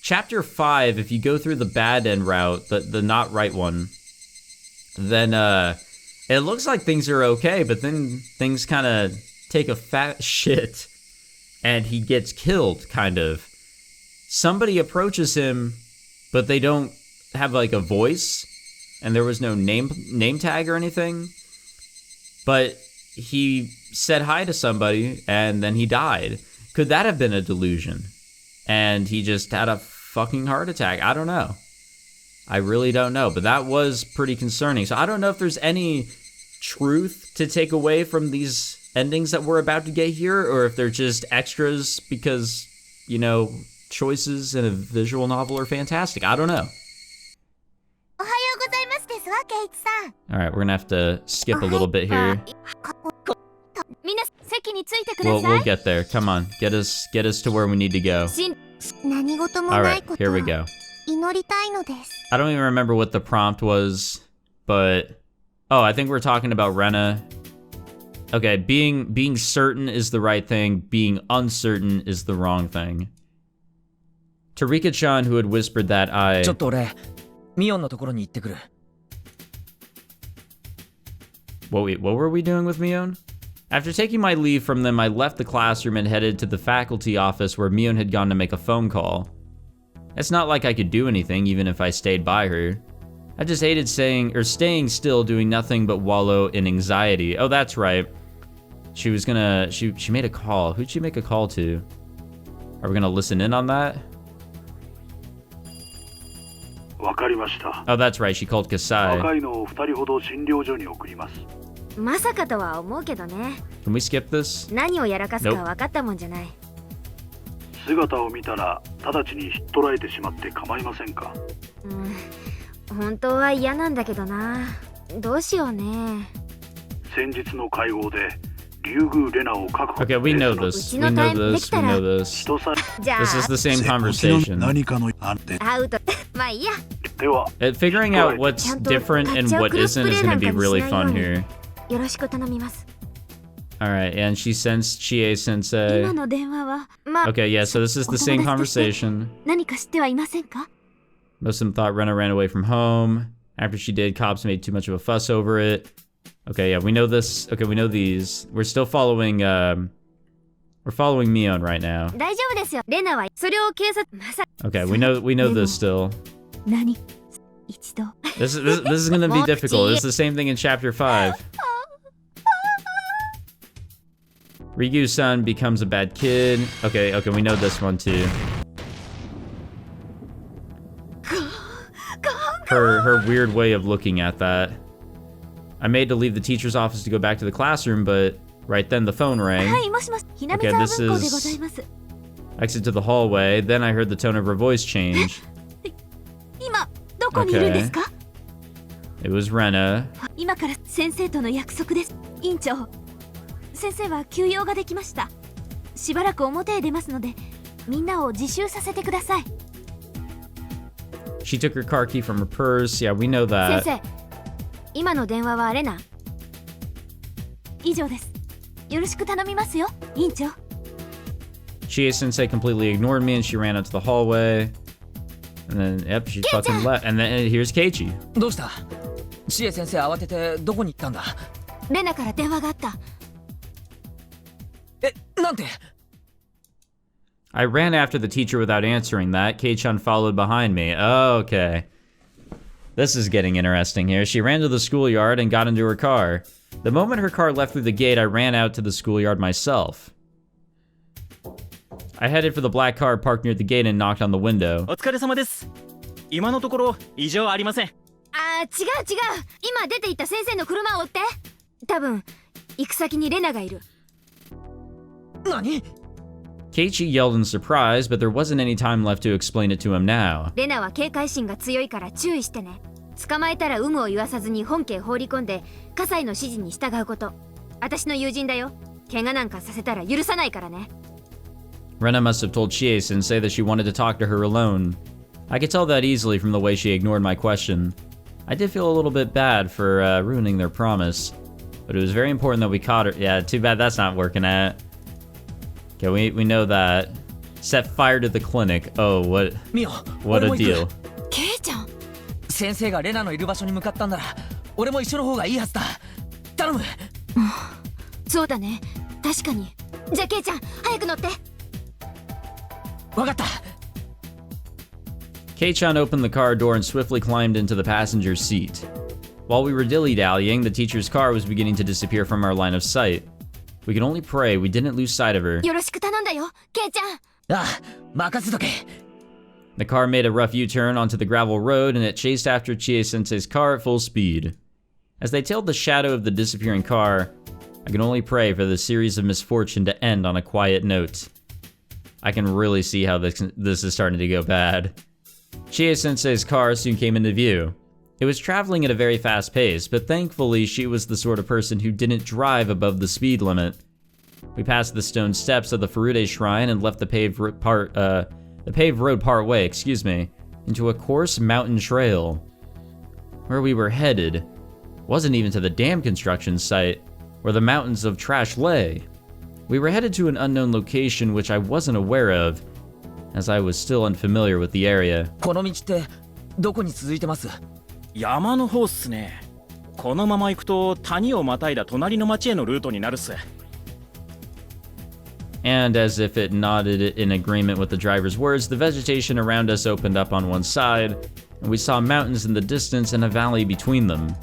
Chapter 5, if you go through the bad end route, the not right one, then it looks like things are okay, but then things kind of take a fat shit, and he gets killed, kind of. Somebody approaches him, but they don't have a voice, and there was no name tag or anything, but he said hi to somebody, and then he died. Could that have been a delusion? And he just had a fucking heart attack. I don't know. I really don't know. But that was pretty concerning. So I don't know if there's any truth to take away from these endings that we're about to get here, or if they're just extras because, choices in a visual novel are fantastic. I don't know. Alright, we're gonna have to skip a little bit here. We'll get there. Come on, get us to where we need to go. Alright, here we go. I don't even remember what the prompt was, but I think we're talking about Rena. Okay, being certain is the right thing, being uncertain is the wrong thing. Tarika-chan, who had whispered that What were we doing with Mion? After taking my leave from them, I left the classroom and headed to the faculty office where Mion had gone to make a phone call. It's not like I could do anything even if I stayed by her. I just hated staying still, doing nothing but wallow in anxiety. Oh, that's right. She made a call. Who'd she make a call to? Are we gonna listen in on that? Oh, that's right. She called Kasai. Can we skip this? Nope. Okay, we know this. We know this. This is the same conversation. Figuring out what's different and what isn't is going to be really fun here. Alright, and she sensed Chie-sensei. Okay, yeah, so this is the same conversation. Most of them thought Rena ran away from home. After she did, cops made too much of a fuss over it. Okay, yeah, we know this. Okay, we know these. We're still following, Mion right now. Okay, we know this still. This is gonna be difficult. It's the same thing in chapter 5. Ryugu-san becomes a bad kid. Okay, we know this one too. Her weird way of looking at that. I made to leave the teacher's office to go back to the classroom, but right then the phone rang. Okay, this is exit to the hallway. Then I heard the tone of her voice change. Okay. It was Rena. しばらく表へ出ますので、みんなを自習させてください。 She took her car key from her purse. Yeah, we know 先 that. 生、今の電話はレナ。以上です。よろしく頼みますよ、委員長。 Chie-sensei completely ignored me and she ran out to the hallway. And then, yep, she fucking left. And then here's Keiichi. どうした？シエ先生慌ててどこに行ったんだ？レナから電話があった。え、なんて？ I ran after the teacher without answering that. Kei-chan followed behind me. Oh, okay. This is getting interesting here. She ran to the schoolyard and got into her car. The moment her car left through the gate, I ran out to the schoolyard myself. I headed for the black car parked near the gate and knocked on the window. お疲れ様です。今のところ異常ありません。違う。今出て行った先生の車を追って。多分、行く先にレナがいる。何？ Keiichi yelled in surprise, but there wasn't any time left to explain it to him now. レナは警戒心が強いから注意してね。捕まえたら有無を言わさずに本家放り込んで、葛西の指示に従うこと。私の友人だよ。怪我なんかさせたら許さないからね。Rena must have told Chie-sensei that she wanted to talk to her alone. I could tell that easily from the way she ignored my question. I did feel a little bit bad for ruining their promise, but it was very important that we caught her. Yeah, too bad that's not working out. Okay, we know that. Set fire to the clinic. Oh, what a deal. ケイちゃん。先生がレナのいる場所に向かったんなら、俺も一緒の方がいいはずだ。頼む。そうだね。確かに。じゃあケイちゃん、早く乗って。わかった。Kei-chan opened the car door and swiftly climbed into the passenger seat. While we were dilly-dallying, the teacher's car was beginning to disappear from our line of sight. We could only pray we didn't lose sight of her. よろしく頼んだよ、ケイちゃん。ああ、任せとけ。The car made a rough U-turn onto the gravel road and it chased after Chie-sensei's car at full speed. As they tailed the shadow of the disappearing car, I could only pray for the series of misfortune to end on a quiet note. I can really see how this is starting to go bad. Chie-sensei's car soon came into view. It was traveling at a very fast pace, but thankfully she was the sort of person who didn't drive above the speed limit. We passed the stone steps of the Furude Shrine and left the paved road part way, into a coarse mountain trail. Where we were headed wasn't even to the dam construction site, where the mountains of trash lay. We were headed to an unknown location which I wasn't aware of, as I was still unfamiliar with the area. この道ってどこに続いてます？山の方っすね。このまま行くと谷をまたいだ隣の町へのルートになるっす。And as if it nodded in agreement with the driver's words, the vegetation around us opened up on one side, and we saw mountains in the distance and a valley between them.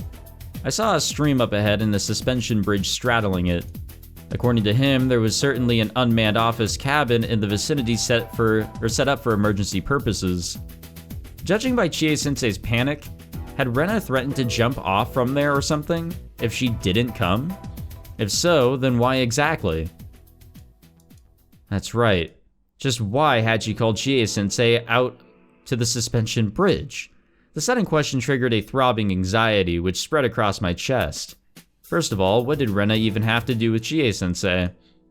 I saw a stream up ahead and a suspension bridge straddling it. According to him, there was certainly an unmanned office cabin in the vicinity set up for emergency purposes. Judging by Chie-sensei's panic, had Rena threatened to jump off from there or something if she didn't come? If so, then why exactly? That's right. Just why had she called Chie-sensei out to the suspension bridge? The sudden question triggered a throbbing anxiety which spread across my chest. First of all, what did Rena even have to do with Chie-sensei?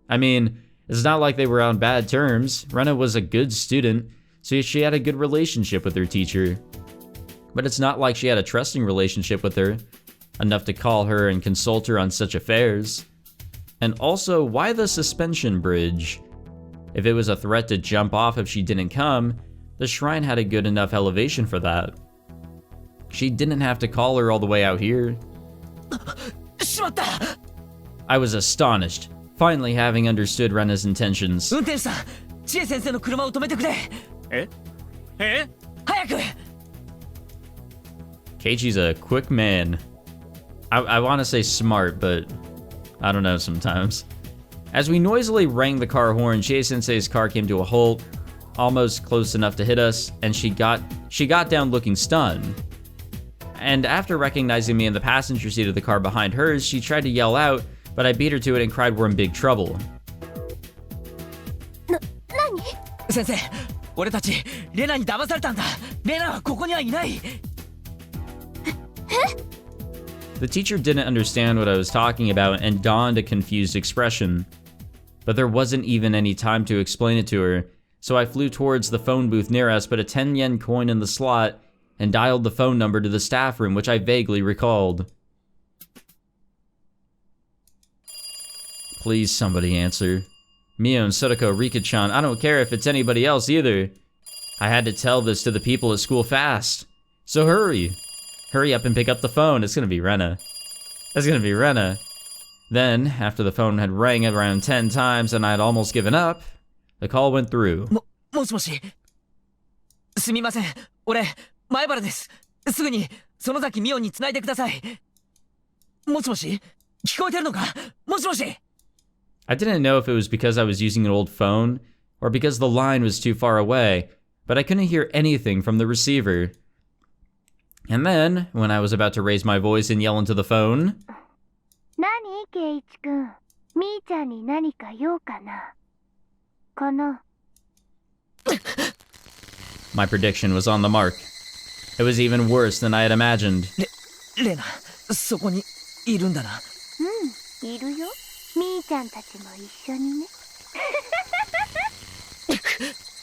I mean, it's not like they were on bad terms. Rena was a good student, so she had a good relationship with her teacher. But it's not like she had a trusting relationship with her, enough to call her and consult her on such affairs. And also, why the suspension bridge? If it was a threat to jump off if she didn't come, the shrine had a good enough elevation for that. She didn't have to call her all the way out here. I was astonished, finally having understood Rena's intentions. 運転手さん、千恵先生の車を止めてくれ。え？早く。Keiichi's a quick man. I want to say smart, but I don't know sometimes. As we noisily rang the car horn, Chie-sensei's car came to a halt, almost close enough to hit us, and she got down looking stunned. And after recognizing me in the passenger seat of the car behind hers, she tried to yell out, but I beat her to it and cried we're in big trouble. 何？先生、俺たちレナに騙されたんだ。レナはここにはいない。The teacher didn't understand what I was talking about and donned a confused expression. but there wasn't even any time to explain it to her, so I flew towards the phone booth near us, put a 10 yen coin in the slot, and dialed the phone number to the staff room, which I vaguely recalled. Please somebody answer. Mion, Sotoko, Rika-chan, I don't care if it's anybody else either. I had to tell this to the people at school fast. So hurry. Hurry up and pick up the phone. It's gonna be Rena. It's gonna be Rena. Then, after the phone had rang around 10 times and I had almost given up, the call went through. もしもし。すみません。俺、前原です。すぐに、園崎美音に繋いでください。もしもし？聞こえてるのか？もしもし？ I didn't know if it was because I was using an old phone or because the line was too far away, but I couldn't hear anything from the receiver. And then, when I was about to raise my voice and yell into the phone... 何、圭一くん。みーちゃんに何か用かな。かな。My prediction was on the mark. It was even worse than I had imagined. レナ、そこにいるんだな。うん、いるよ。みーちゃんたちも一緒にね。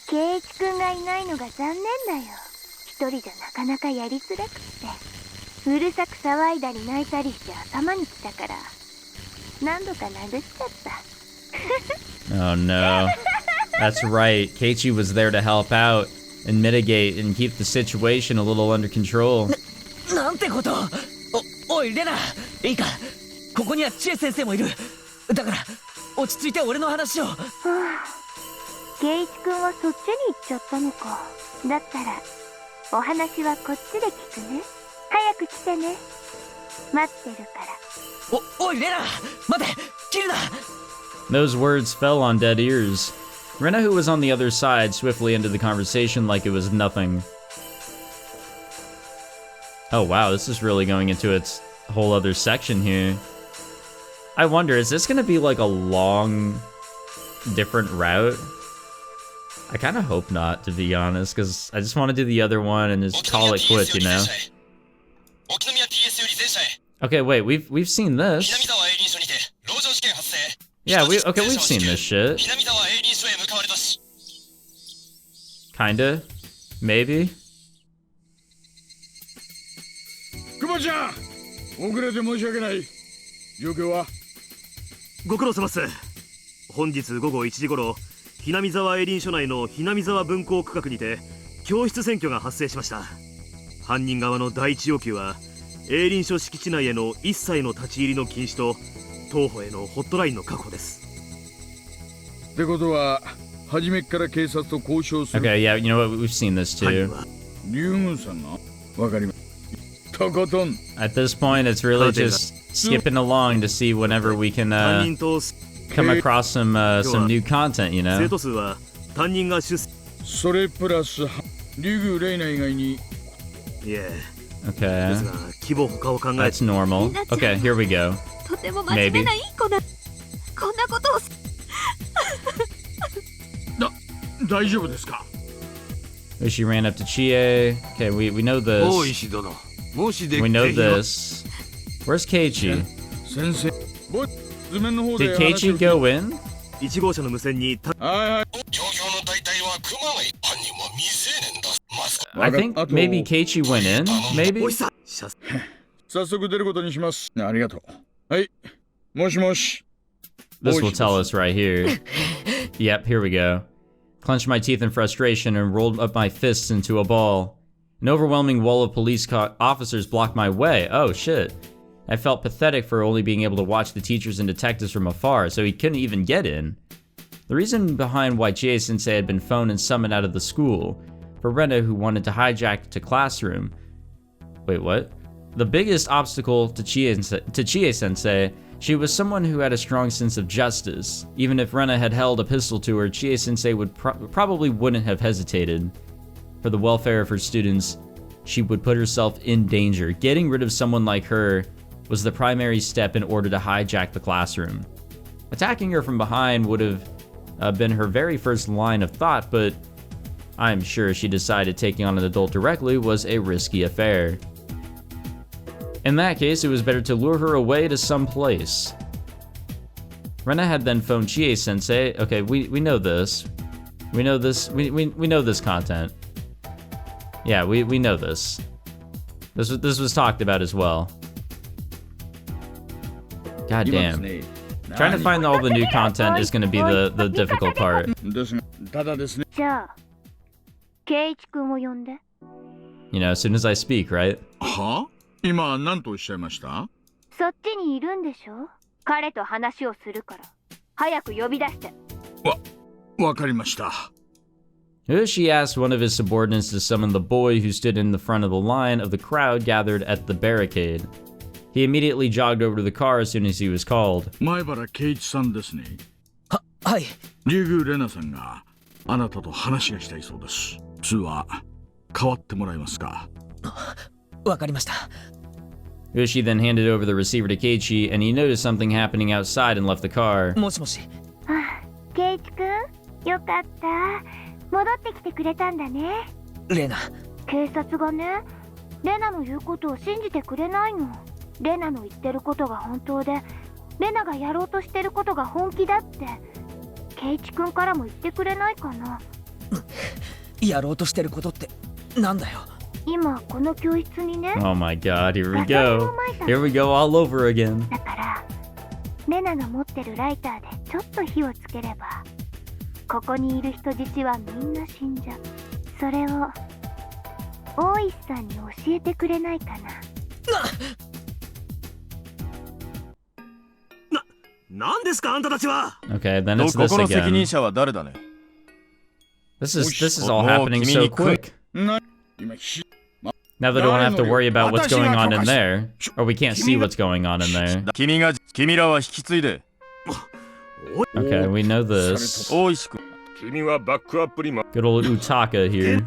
圭一くんがいないのが残念だよ。一人じゃなかなかやりづらくって。うるさく騒いだり泣いたりして頭にきたから、何度か殴っちゃった。Oh no. That's right. Keiichi was there to help out and mitigate and keep the situation a little under control. なんてこと。おいレナ、いいか。ここには千恵先生もいる。だから落ち着いて俺の話を。圭一くんはそっちに行っちゃったのか。だったらお話はこっちで聞くね。早く来てね。待ってるから。おいレナ、待て、切るな。 Those words fell on dead ears. Rena, who was on the other side, swiftly ended the conversation like it was nothing. Oh wow, this is really going into its whole other section here. I wonder, is this gonna be like a long, different route? I kind of hope not, to be honest, because I just want to do the other one and just call it quits, you know? Okay, wait, we've seen this. Yeah, we've seen this shit. Kinda. Maybe. クマちゃん、遅れて申し訳ない。状況は？ご苦労様っす。本日午後1時頃、Hinamizawa営林署内のHinamizawa分校区画にて教室占拠が発生しました。犯人側の第一要求は営林署敷地内への一切の立ち入りの禁止と当保へのホットラインの確保です。ってことは初めから警察と交渉する。 Okay, yeah, you know what? We've seen this too. 龍宮さんがわかります。とことん。 At this point, it's really just skipping along to see whenever we can come across some new content, you know? 生徒数は担任が出席。それプラス龍宮レイナ以外に。いえ。 Okay. ですが規模他を考え。 That's normal. Okay, here we go. とても真面目ないい子だ。こんなことを。大丈夫ですか? She ran up to Chie. Okay, we know this. We know this. Where's Keiichi? Did Keiichi go in? 1号車の無線に。I think maybe Keiichi went in. Maybe. 早速出ることにします。ありがとう。はい。もしもし。 This will tell us right here. Yep, here we go. Clenched my teeth in frustration and rolled up my fists into a ball. An overwhelming wall of police officers blocked my way. Oh shit. I felt pathetic for only being able to watch the teachers and detectives from afar, so he couldn't even get in. The reason behind why Chie-sensei had been phoned and summoned out of the school, for Rena who wanted to hijack the classroom. Wait, what? The biggest obstacle to Chie-sensei, she was someone who had a strong sense of justice. Even if Rena had held a pistol to her, Chie-sensei would probably wouldn't have hesitated. For the welfare of her students, she would put herself in danger. Getting rid of someone like her was the primary step in order to hijack the classroom. Attacking her from behind would have been her very first line of thought, but I'm sure she decided taking on an adult directly was a risky affair. In that case, it was better to lure her away to some place. Rena had then phoned Chie-sensei. Okay, we know this. We know this. We know this content. Yeah, we know this. This was talked about as well. God damn. Trying to find all the new content is going to be the difficult part. じゃあ圭一君を呼んで。 You know, as soon as I speak, right? は？今何とおっしゃいました？そっちにいるんでしょ。彼と話をするから早く呼び出して。わかりました。Higurashi asked one of his subordinates to summon the boy who stood in the front of the line of the crowd gathered at the barricade. He immediately jogged over to the car as soon as he was called. 前原圭一さんですね。はい。竜宮レナさんがあなたと話がしたいそうです。通話代わってもらえますか？わかりました。Higurashi then handed over the receiver to Keiichi, and he noticed something happening outside and left the car. もしもし。圭一君、よかった。戻ってきてくれたんだね。レナ。警察がね、レナの言うことを信じてくれないの。レナの言ってることが本当で、レナがやろうとしてることが本気だって。圭一君からも言ってくれないかな。やろうとしてることってなんだよ。今この教室にね。Oh my god, here we go. Here we go all over again. だから、レナが持ってるライターでちょっと火をつければ、ここにいる人質はみんな死んじゃう。それを大石さんに教えてくれないかな。なんですかあんたたちは。 Okay, then it's this ここの責 again. 任者は誰だね。 This is all happening so quick. Now they don't have to worry about what's going on in there, or we can't see what's going on in there. 君らは引き継いで。 Okay, we know this. 大石君。 Good old Utaka here.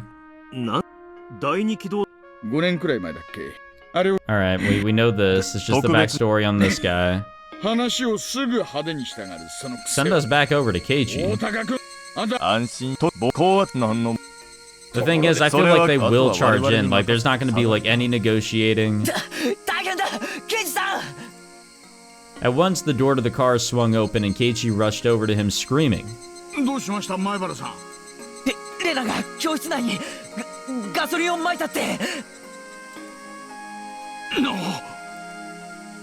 第二軌道。5年くらい前だっけ。あれを Alright, we know this. It's just the backstory on this guy. 話をすぐ派手にしたがるその Send us back over to Keiichi. 大高君。あんた安心と高圧の反応。 The thing is, I feel like they will charge in. Like, there's not going to be like any negotiating. 大変だ、ケイジさん。 At once, the door to the car swung open and Keiichi rushed over to him screaming. どうしました前原さん。レナが教室内にガソリンを撒いたって。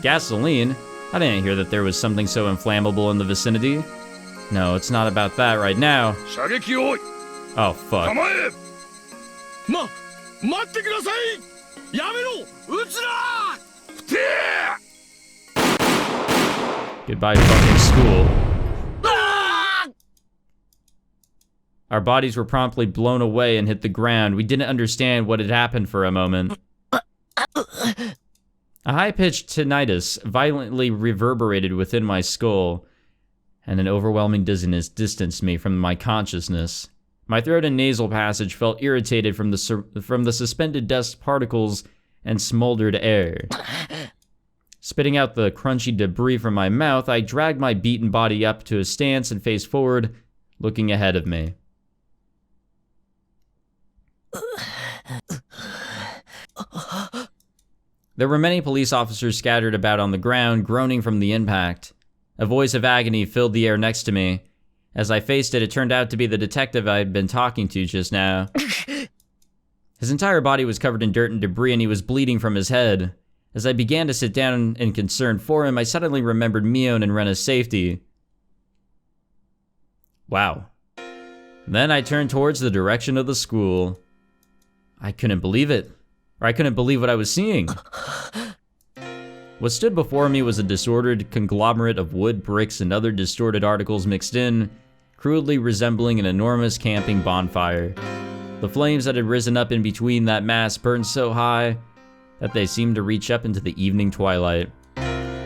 Gasoline? I didn't hear that there was something so inflammable in the vicinity. No, it's not about that right now. 射撃を。Oh, fuck. 構え。待ってください。やめろ。撃つな。て。 Goodbye, fucking school. Our bodies were promptly blown away and hit the ground. We didn't understand what had happened for a moment. A high-pitched tinnitus violently reverberated within my skull, and an overwhelming dizziness distanced me from my consciousness. My throat and nasal passage felt irritated from the suspended dust particles and smoldered air. Spitting out the crunchy debris from my mouth, I dragged my beaten body up to a stance and faced forward, looking ahead of me. There were many police officers scattered about on the ground, groaning from the impact. A voice of agony filled the air next to me. As I faced it, it turned out to be the detective I had been talking to just now. His entire body was covered in dirt and debris, and he was bleeding from his head. As I began to sit down in concern for him, I suddenly remembered Mion and Rena's safety. Wow. Then I turned towards the direction of the school. I couldn't believe it. Or I couldn't believe what I was seeing. What stood before me was a disordered conglomerate of wood, bricks, and other distorted articles mixed in, crudely resembling an enormous camping bonfire. The flames that had risen up in between that mass burned so high that they seemed to reach up into the evening twilight.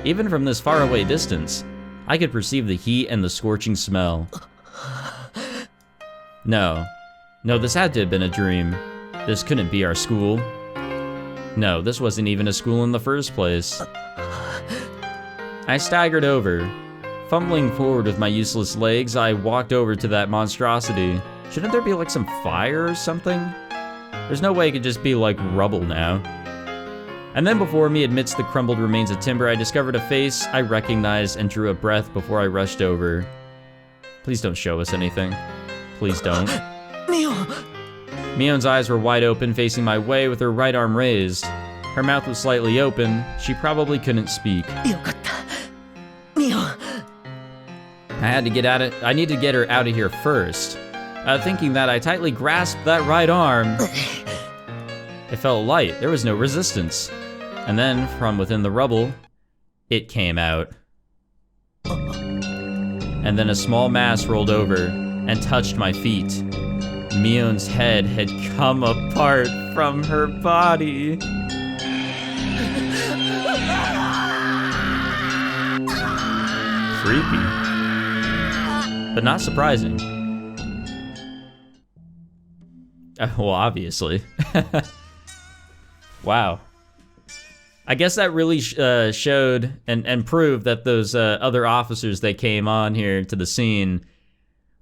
Even from this faraway distance, I could perceive the heat and the scorching smell. No, this had to have been a dream. This couldn't be our school. No, this wasn't even a school in the first place. I staggered over. Fumbling forward with my useless legs, I walked over to that monstrosity. Shouldn't there be like some fire or something? There's no way it could just be like rubble now. And then before me, amidst the crumbled remains of timber, I discovered a face I recognized and drew a breath before I rushed over. Please don't show us anything. Please don't. Mion's eyes were wide open, facing my way with her right arm raised. Her mouth was slightly open. She probably couldn't speak. I need to get her out of here first. Thinking that, I tightly grasped that right arm. It felt light. There was no resistance. And then, from within the rubble, it came out. And then a small mass rolled over and touched my feet. Mion's head had come apart from her body. Creepy. But not surprising. Well, obviously. Wow. I guess that really showed and proved that those other officers that came on here to the scene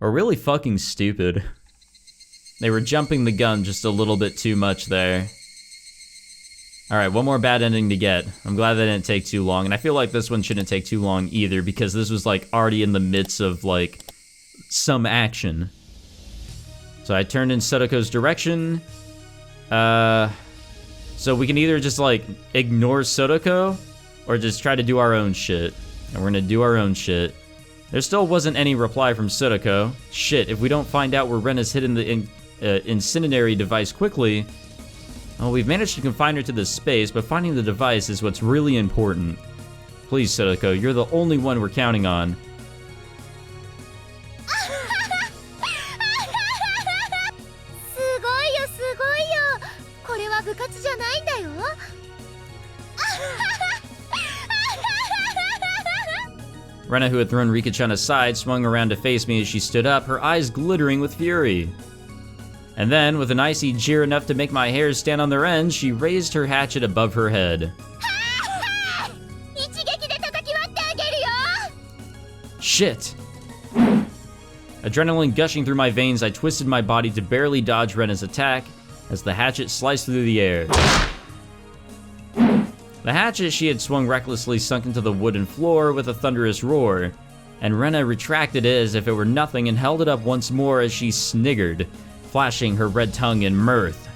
are really fucking stupid. They were jumping the gun just a little bit too much there. Alright, one more bad ending to get. I'm glad that didn't take too long, and I feel like this one shouldn't take too long either, because this was like already in the midst of like some action. So I turned in Sotoko's direction. So we can either just like ignore Sotoko or just try to do our own shit. And we're gonna do our own shit. There still wasn't any reply from Sotoko. Shit, if we don't find out where Rena's hidden the incendiary device quickly, well, we've managed to confine her to this space, but finding the device is what's really important. Please, Sotoko, you're the only one we're counting on. Rena, who had thrown Rika-chan aside, swung around to face me as she stood up, her eyes glittering with fury. And then, with an icy jeer enough to make my hairs stand on their ends, she raised her hatchet above her head. Shit! Adrenaline gushing through my veins, I twisted my body to barely dodge Rena's attack as the hatchet sliced through the air. The hatchet she had swung recklessly sunk into the wooden floor with a thunderous roar, and Rena retracted it as if it were nothing and held it up once more as she sniggered, flashing her red tongue in mirth.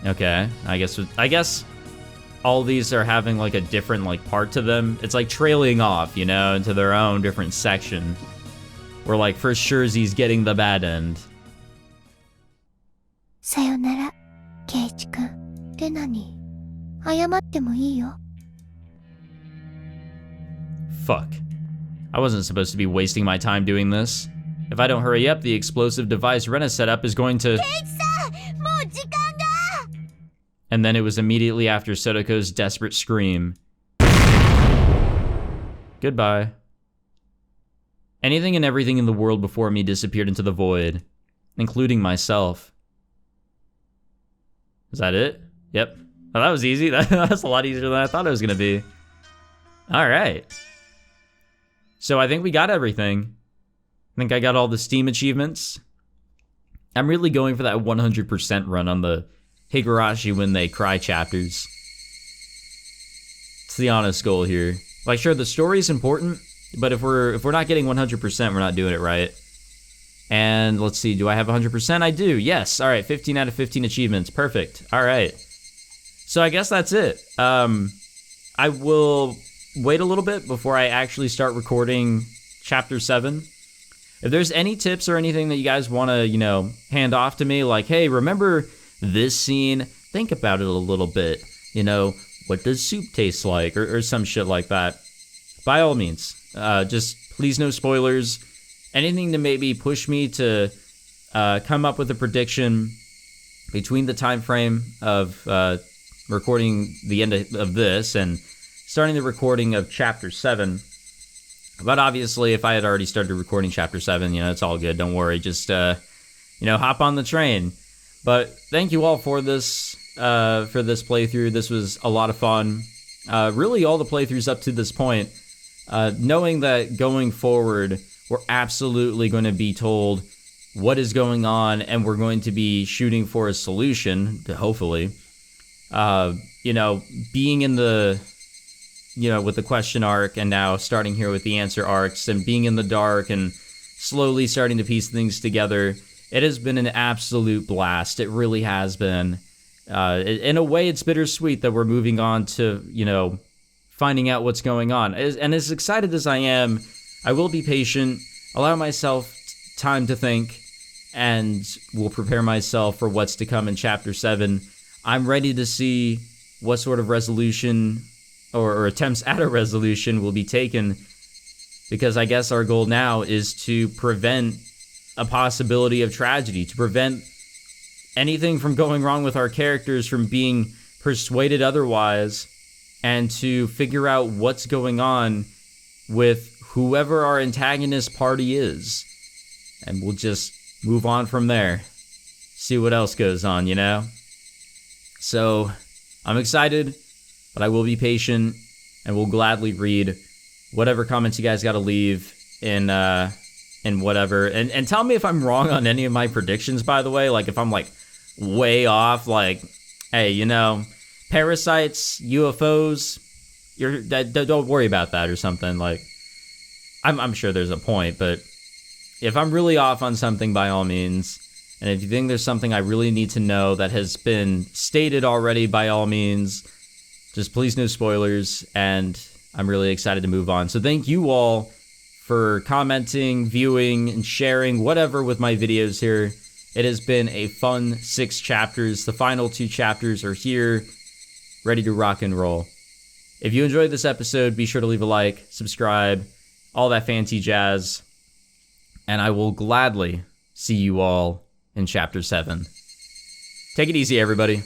Okay, I guess all these are having like a different like part to them. It's like trailing off, you know, into their own different section. Where like for sure he's getting the bad end. Sayonara, Keiichi-kun. Rena ni ayamatte mo ii yo. Fuck. I wasn't supposed to be wasting my time doing this. If I don't hurry up, the explosive device Rena set up is going to... And then it was immediately after Sotoko's desperate scream. Goodbye. Anything and everything in the world before me disappeared into the void, including myself. Is that it? Yep. Oh, that was easy. That's a lot easier than I thought it was gonna be. Alright. So I think we got everything. I think I got all the Steam achievements. I'm really going for that 100% run on the Higurashi When They Cry chapters. It's the honest goal here. Like, sure, the story's important, but if we're not getting 100%, we're not doing it right. And let's see, do I have 100%? I do, yes. All right, 15 out of 15 achievements, perfect. All right. So I guess that's it. I will wait a little bit before I actually start recording Chapter 7. If there's any tips or anything that you guys want to, you know, hand off to me, like, hey, remember this scene? Think about it a little bit. You know, what does soup taste like? Or some shit like that. By all means, just please no spoilers. Anything to maybe push me to come up with a prediction between the time frame of recording the end of this and starting the recording of Chapter 7. But obviously, if I had already started recording Chapter 7, you know, it's all good. Don't worry. Just, you know, hop on the train. But thank you all for this playthrough. This was a lot of fun. Really, all the playthroughs up to this point. Knowing that going forward, we're absolutely going to be told what is going on, and we're going to be shooting for a solution, hopefully. being in the, with the question arc and now starting here with the answer arcs and being in the dark and slowly starting to piece things together, it has been an absolute blast. It really has been. In a way, it's bittersweet that we're moving on to, finding out what's going on. And as excited as I am, I will be patient, allow myself time to think, and will prepare myself for what's to come in Chapter 7. I'm ready to see what sort of resolution or attempts at a resolution will be taken, because I guess our goal now is to prevent a possibility of tragedy, to prevent anything from going wrong with our characters from being persuaded otherwise, and to figure out what's going on with whoever our antagonist party is. And we'll just move on from there. See what else goes on, So, I'm excited, but I will be patient, and will gladly read whatever comments you guys got to leave in whatever. And tell me if I'm wrong on any of my predictions, by the way. Like, if I'm, way off, hey, parasites, UFOs, don't worry about that or something. I'm sure there's a point, but if I'm really off on something, by all means, and if you think there's something I really need to know that has been stated already, by all means, just please no spoilers, and I'm really excited to move on. So thank you all for commenting, viewing, and sharing whatever with my videos here. It has been a fun 6 chapters. The final 2 chapters are here, ready to rock and roll. If you enjoyed this episode, be sure to leave a like, subscribe, all that fancy jazz, and I will gladly see you all in Chapter 7. Take it easy, everybody.